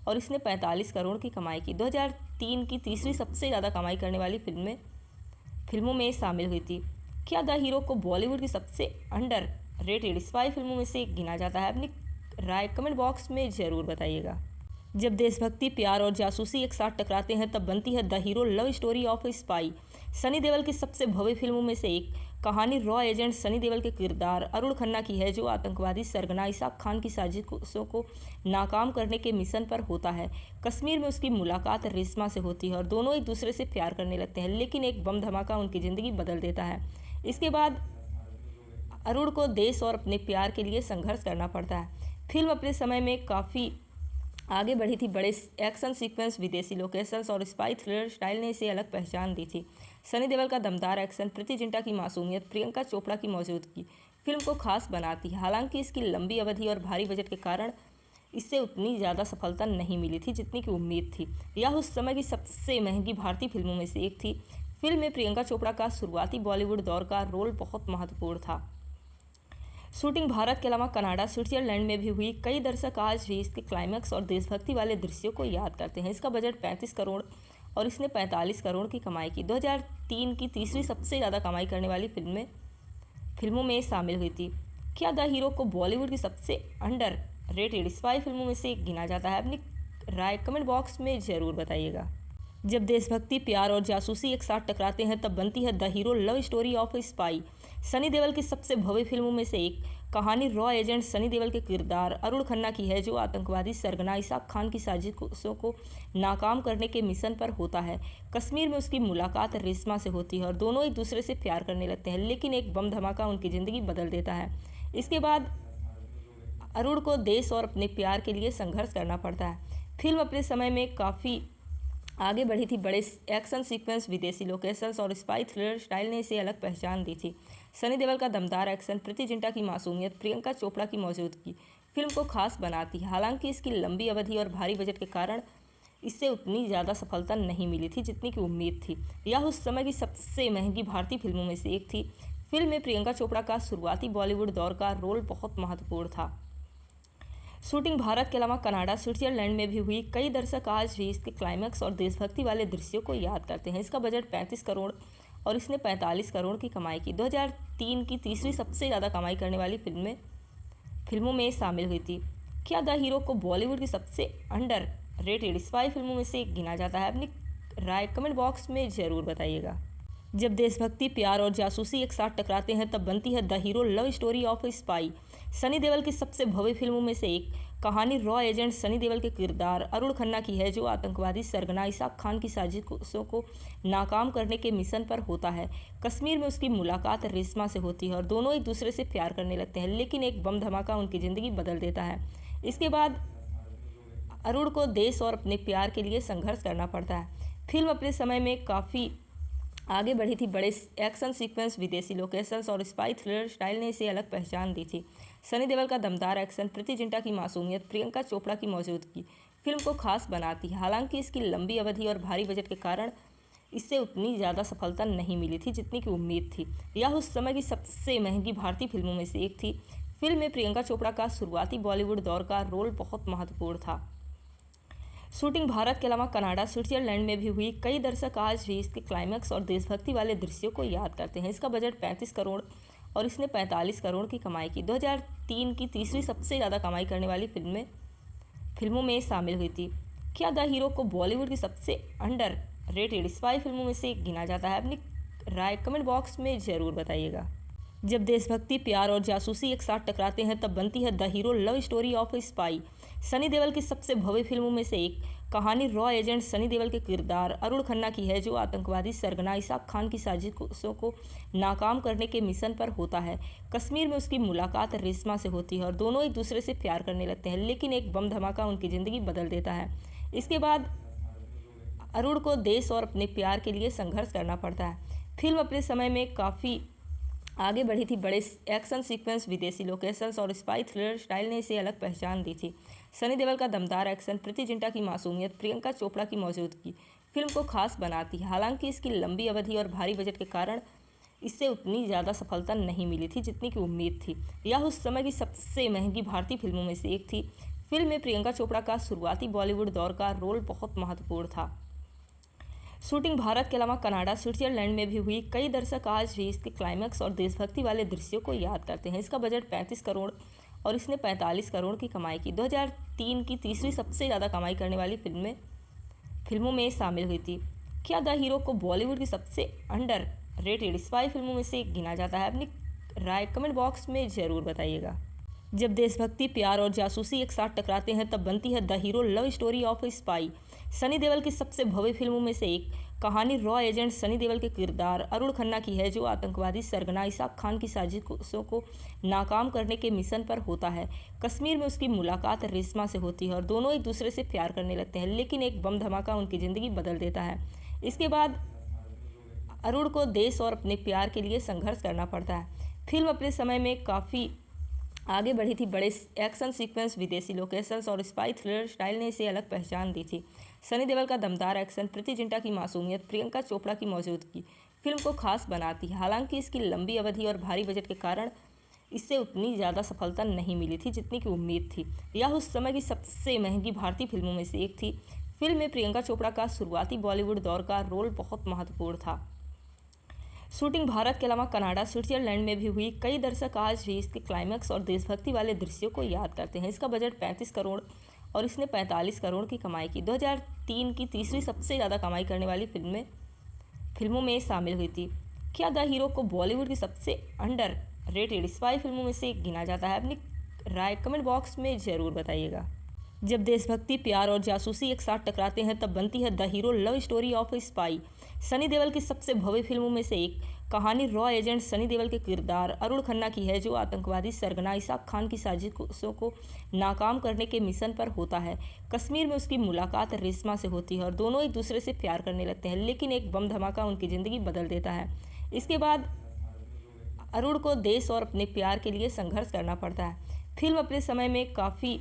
और इसने 45 करोड़ की कमाई की। 2003 की तीसरी सबसे ज़्यादा कमाई करने वाली फिल्मों में शामिल हुई थी। क्या द हीरो को बॉलीवुड की सबसे अंडर रेटेड स्पाई फिल्मों में से एक गिना जाता है? अपनी राय कमेंट बॉक्स में ज़रूर बताइएगा। जब देशभक्ति, प्यार और जासूसी एक साथ टकराते हैं तब बनती है the hero love story of spy. Sunny Deol की सबसे भव्य फिल्मों में से एक कहानी रॉ एजेंट सनी देओल के किरदार अरुण खन्ना की है, जो आतंकवादी सरगना इसाक खान की साजिशों को नाकाम करने के मिशन पर होता है। कश्मीर में उसकी मुलाकात रेशमा से होती है और दोनों एक दूसरे से प्यार करने लगते हैं, लेकिन एक बम धमाका उनकी ज़िंदगी बदल देता है। इसके बाद अरुण को देश और अपने प्यार के लिए संघर्ष करना पड़ता है। फिल्म अपने समय में काफ़ी आगे बढ़ी थी। बड़े एक्शन सीक्वेंस, विदेशी लोकेशंस और स्पाई थ्रिलर स्टाइल ने इसे अलग पहचान दी थी। सनी देओल का दमदार एक्शन, प्रीति जिंटा की मासूमियत, प्रियंका चोपड़ा की मौजूदगी फिल्म को खास बनाती है। हालांकि इसकी लंबी अवधि और भारी बजट के कारण इससे उतनी ज़्यादा सफलता नहीं मिली थी जितनी की उम्मीद थी। यह उस समय की सबसे महंगी भारतीय फिल्मों में से एक थी। फिल्म में प्रियंका चोपड़ा का शुरुआती बॉलीवुड दौर का रोल बहुत महत्वपूर्ण था। शूटिंग भारत के अलावा कनाडा, स्विट्जरलैंड में भी हुई। कई दर्शक आज भी इसके क्लाइमैक्स और देशभक्ति वाले दृश्यों को याद करते हैं। इसका बजट 35 करोड़ और इसने 45 करोड़ की कमाई की। 2003 की तीसरी सबसे ज़्यादा कमाई करने वाली फिल्मों में शामिल हुई थी। क्या द हीरो को बॉलीवुड की सबसे अंडर रेटेड स्पाई फिल्मों में से एक गिना जाता है? अपनी राय कमेंट बॉक्स में ज़रूर बताइएगा। जब देशभक्ति, प्यार और जासूसी एक साथ टकराते हैं तब बनती है the hero love story of spy. Sunny Deol की सबसे भव्य फिल्मों में से एक कहानी रॉ एजेंट सनी देओल के किरदार अरुण खन्ना की है, जो आतंकवादी सरगना इसाक खान की साजिशों को नाकाम करने के मिशन पर होता है। कश्मीर में उसकी मुलाकात रेशमा से होती है और दोनों एक दूसरे से प्यार करने लगते हैं, लेकिन एक बम धमाका उनकी ज़िंदगी बदल देता है। इसके बाद अरुण को देश और अपने प्यार के लिए संघर्ष करना पड़ता है। फिल्म अपने समय में काफ़ी आगे बढ़ी थी। बड़े एक्शन सीक्वेंस, विदेशी लोकेशंस और स्पाई थ्रिलर स्टाइल ने इसे अलग पहचान दी थी। सनी देओल का दमदार एक्शन, प्रीति जिंटा की मासूमियत, प्रियंका चोपड़ा की मौजूदगी फिल्म को खास बनाती है। हालांकि इसकी लंबी अवधि और भारी बजट के कारण इससे उतनी ज़्यादा सफलता नहीं मिली थी जितनी की उम्मीद थी। यह उस समय की सबसे महंगी भारतीय फिल्मों में से एक थी। फिल्म में प्रियंका चोपड़ा का शुरुआती बॉलीवुड दौर का रोल बहुत महत्वपूर्ण था। शूटिंग भारत के अलावा कनाडा, स्विट्जरलैंड में भी हुई। कई दर्शक आज भी इसके क्लाइमैक्स और देशभक्ति वाले दृश्यों को याद करते हैं। इसका बजट 35 करोड़ और इसने 45 करोड़ की कमाई की। 2003 की तीसरी सबसे ज़्यादा कमाई करने वाली फिल्मों में शामिल हुई थी। क्या द हीरो को बॉलीवुड की सबसे अंडर रेटेड स्पाई फिल्मों में से एक गिना जाता है? अपनी राय कमेंट बॉक्स में ज़रूर बताइएगा। जब देशभक्ति, प्यार और जासूसी एक साथ टकराते हैं तब बनती है the hero love story of A spy. Sunny Deol की सबसे भव्य फिल्मों में से एक कहानी रॉ एजेंट सनी देओल के किरदार अरुण खन्ना की है, जो आतंकवादी सरगना इसाक खान की साजिशों को नाकाम करने के मिशन पर होता है। कश्मीर में उसकी मुलाकात रेशमा से होती है और दोनों एक दूसरे से प्यार करने लगते हैं, लेकिन एक बम धमाका उनकी ज़िंदगी बदल देता है। इसके बाद अरुण को देश और अपने प्यार के लिए संघर्ष करना पड़ता है। फिल्म अपने समय में काफ़ी आगे बढ़ी थी। बड़े एक्शन सीक्वेंस, विदेशी लोकेशंस और स्पाई थ्रिलर स्टाइल ने इसे अलग पहचान दी थी। सनी देओल का दमदार एक्शन, प्रीति जिंटा की मासूमियत, प्रियंका चोपड़ा की मौजूदगी फिल्म को खास बनाती है। हालांकि इसकी लंबी अवधि और भारी बजट के कारण इससे उतनी ज़्यादा सफलता नहीं मिली थी जितनी की उम्मीद थी। यह उस समय की सबसे महंगी भारतीय फिल्मों में से एक थी। फिल्म में प्रियंका चोपड़ा का शुरुआती बॉलीवुड दौर का रोल बहुत महत्वपूर्ण था। शूटिंग भारत के अलावा कनाडा, स्विट्जरलैंड में भी हुई। कई दर्शक आज भी इसके क्लाइमैक्स और देशभक्ति वाले दृश्यों को याद करते हैं। इसका बजट 35 करोड़ और इसने 45 करोड़ की कमाई की। 2003 की तीसरी सबसे ज़्यादा कमाई करने वाली फिल्मों में शामिल हुई थी। क्या द हीरो को बॉलीवुड की सबसे अंडर रेटेड स्पाई फिल्मों में से एक गिना जाता है? अपनी राय कमेंट बॉक्स में ज़रूर बताइएगा। जब देशभक्ति, प्यार और जासूसी एक साथ टकराते हैं तब बनती है the hero love story of A spy. Sunny Deol की सबसे भव्य फिल्मों में से एक कहानी रॉ एजेंट सनी देओल के किरदार अरुण खन्ना की है, जो आतंकवादी सरगना इसाक खान की साजिशों को नाकाम करने के मिशन पर होता है। कश्मीर में उसकी मुलाकात रेशमा से होती है और दोनों एक दूसरे से प्यार करने लगते हैं, लेकिन एक बम धमाका उनकी ज़िंदगी बदल देता है। इसके बाद अरुण को देश और अपने प्यार के लिए संघर्ष करना पड़ता है। फिल्म अपने समय में काफ़ी आगे बढ़ी थी। बड़े एक्शन सीक्वेंस, विदेशी लोकेशंस और स्पाई थ्रिलर स्टाइल ने इसे अलग पहचान दी थी। सनी देओल का दमदार एक्शन, प्रीति जिंटा की मासूमियत, प्रियंका चोपड़ा की मौजूदगी फिल्म को खास बनाती है। हालांकि इसकी लंबी अवधि और भारी बजट के कारण इससे उतनी ज़्यादा सफलता नहीं मिली थी जितनी की उम्मीद थी। यह उस समय की सबसे महंगी भारतीय फिल्मों में से एक थी। फिल्म में प्रियंका चोपड़ा का शुरुआती बॉलीवुड दौर का रोल बहुत महत्वपूर्ण था। शूटिंग भारत के अलावा कनाडा, स्विट्जरलैंड में भी हुई। कई दर्शक आज भी इसके क्लाइमैक्स और देशभक्ति वाले दृश्यों को याद करते हैं। इसका बजट 35 करोड़ और इसने 45 करोड़ की कमाई की। 2003 की तीसरी सबसे ज़्यादा कमाई करने वाली फिल्मों में शामिल हुई थी। क्या द हीरो को बॉलीवुड की सबसे अंडर रेटेड स्पाई फिल्मों में से एक गिना जाता है? अपनी राय कमेंट बॉक्स में ज़रूर बताइएगा। जब देशभक्ति, प्यार और जासूसी एक साथ टकराते हैं तब बनती है the hero love story of A spy. Sunny Deol की सबसे भव्य फिल्मों में से एक कहानी रॉ एजेंट सनी देओल के किरदार अरुण खन्ना की है, जो आतंकवादी सरगना इसाक खान की साजिशों को नाकाम करने के मिशन पर होता है। कश्मीर में उसकी मुलाकात रेशमा से होती है और दोनों एक दूसरे से प्यार करने लगते हैं, लेकिन एक बम धमाका उनकी ज़िंदगी बदल देता है। इसके बाद अरुण को देश और अपने प्यार के लिए संघर्ष करना पड़ता है। फिल्म अपने समय में काफ़ी आगे बढ़ी थी। बड़े एक्शन सीक्वेंस, विदेशी लोकेशंस और स्पाई थ्रिलर स्टाइल ने इसे अलग पहचान दी थी। सनी देओल का दमदार एक्शन, प्रीति जिंटा की मासूमियत, प्रियंका चोपड़ा की मौजूदगी फिल्म को खास बनाती है। हालांकि इसकी लंबी अवधि और भारी बजट के कारण इससे उतनी ज़्यादा सफलता नहीं मिली थी जितनी की उम्मीद थी। यह उस समय की सबसे महंगी भारतीय फिल्मों में से एक थी। फिल्म में प्रियंका चोपड़ा का शुरुआती बॉलीवुड दौर का रोल बहुत महत्वपूर्ण था। शूटिंग भारत के अलावा कनाडा, स्विट्जरलैंड में भी हुई। कई दर्शक आज भी इसके क्लाइमैक्स और देशभक्ति वाले दृश्यों को याद करते हैं। इसका बजट 35 करोड़ और इसने 45 करोड़ की कमाई की। 2003 की तीसरी सबसे ज़्यादा कमाई करने वाली फिल्मों में शामिल हुई थी। क्या द हीरो को बॉलीवुड की सबसे अंडर रेटेड स्पाई फिल्मों में से एक गिना जाता है? अपनी राय कमेंट बॉक्स में ज़रूर बताइएगा। जब देशभक्ति, प्यार और जासूसी एक साथ टकराते हैं तब बनती है the hero love story of A spy. Sunny Deol की सबसे भव्य फिल्मों में से एक कहानी रॉ एजेंट सनी देओल के किरदार अरुण खन्ना की है, जो आतंकवादी सरगना इसाक खान की साजिशों को नाकाम करने के मिशन पर होता है। कश्मीर में उसकी मुलाकात रेशमा से होती है और दोनों एक दूसरे से प्यार करने लगते हैं, लेकिन एक बम धमाका उनकी ज़िंदगी बदल देता है। इसके बाद अरुण को देश और अपने प्यार के लिए संघर्ष करना पड़ता है। फिल्म अपने समय में काफ़ी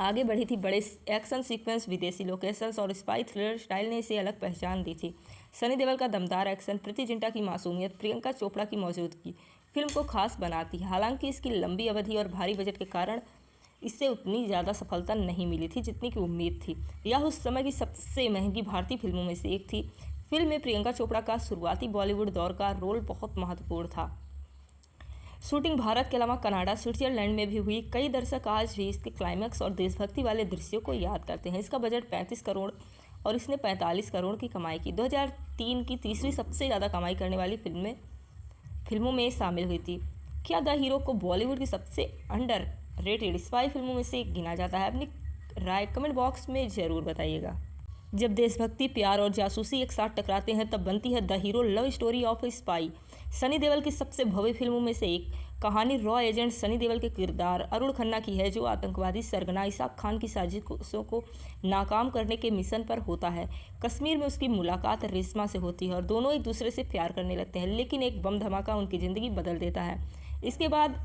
आगे बढ़ी थी। बड़े एक्शन सीक्वेंस, विदेशी लोकेशंस और स्पाई थ्रिलर स्टाइल ने इसे अलग पहचान दी थी। सनी देओल का दमदार एक्शन, प्रीति जिंटा की मासूमियत, प्रियंका चोपड़ा की मौजूदगी फिल्म को खास बनाती है। हालांकि इसकी लंबी अवधि और भारी बजट के कारण इससे उतनी ज़्यादा सफलता नहीं मिली थी जितनी की उम्मीद थी। यह उस समय की सबसे महंगी भारतीय फिल्मों में से एक थी। फिल्म में प्रियंका चोपड़ा का शुरुआती बॉलीवुड दौर का रोल बहुत महत्वपूर्ण था। शूटिंग भारत के अलावा कनाडा, स्विट्जरलैंड में भी हुई। कई दर्शक आज भी इसके क्लाइमैक्स और देशभक्ति वाले दृश्यों को याद करते हैं। इसका बजट 35 करोड़ और इसने 45 करोड़ की कमाई की। 2003 की तीसरी सबसे ज़्यादा कमाई करने वाली फिल्मों में शामिल हुई थी। क्या द हीरो को बॉलीवुड की सबसे अंडर रेटेड स्पाई फिल्मों में से एक गिना जाता है? अपनी राय कमेंट बॉक्स में ज़रूर बताइएगा। जब देशभक्ति, प्यार और जासूसी एक साथ टकराते हैं तब बनती है the hero love story of A spy. Sunny Deol की सबसे भव्य फिल्मों में से एक कहानी रॉ एजेंट सनी देओल के किरदार अरुण खन्ना की है, जो आतंकवादी सरगना इसाक खान की साजिशों को नाकाम करने के मिशन पर होता है। कश्मीर में उसकी मुलाकात रेशमा से होती है और दोनों एक दूसरे से प्यार करने लगते हैं, लेकिन एक बम धमाका उनकी ज़िंदगी बदल देता है। इसके बाद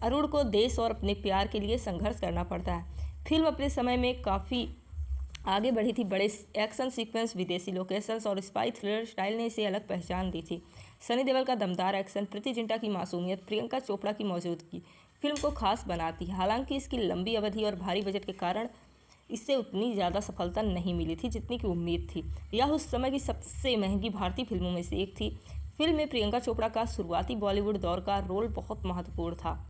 अरुण को देश और अपने प्यार के लिए संघर्ष करना पड़ता है। फिल्म अपने समय में काफ़ी आगे बढ़ी थी। बड़े एक्शन सीक्वेंस, विदेशी लोकेशंस और स्पाई थ्रिलर स्टाइल ने इसे अलग पहचान दी थी। सनी देओल का दमदार एक्शन, प्रीति जिंटा की मासूमियत, प्रियंका चोपड़ा की मौजूदगी फिल्म को खास बनाती है। हालांकि इसकी लंबी अवधि और भारी बजट के कारण इससे उतनी ज़्यादा सफलता नहीं मिली थी जितनी की उम्मीद थी। यह उस समय की सबसे महंगी भारतीय फिल्मों में से एक थी। फिल्म में प्रियंका चोपड़ा का शुरुआती बॉलीवुड दौर का रोल बहुत महत्वपूर्ण था।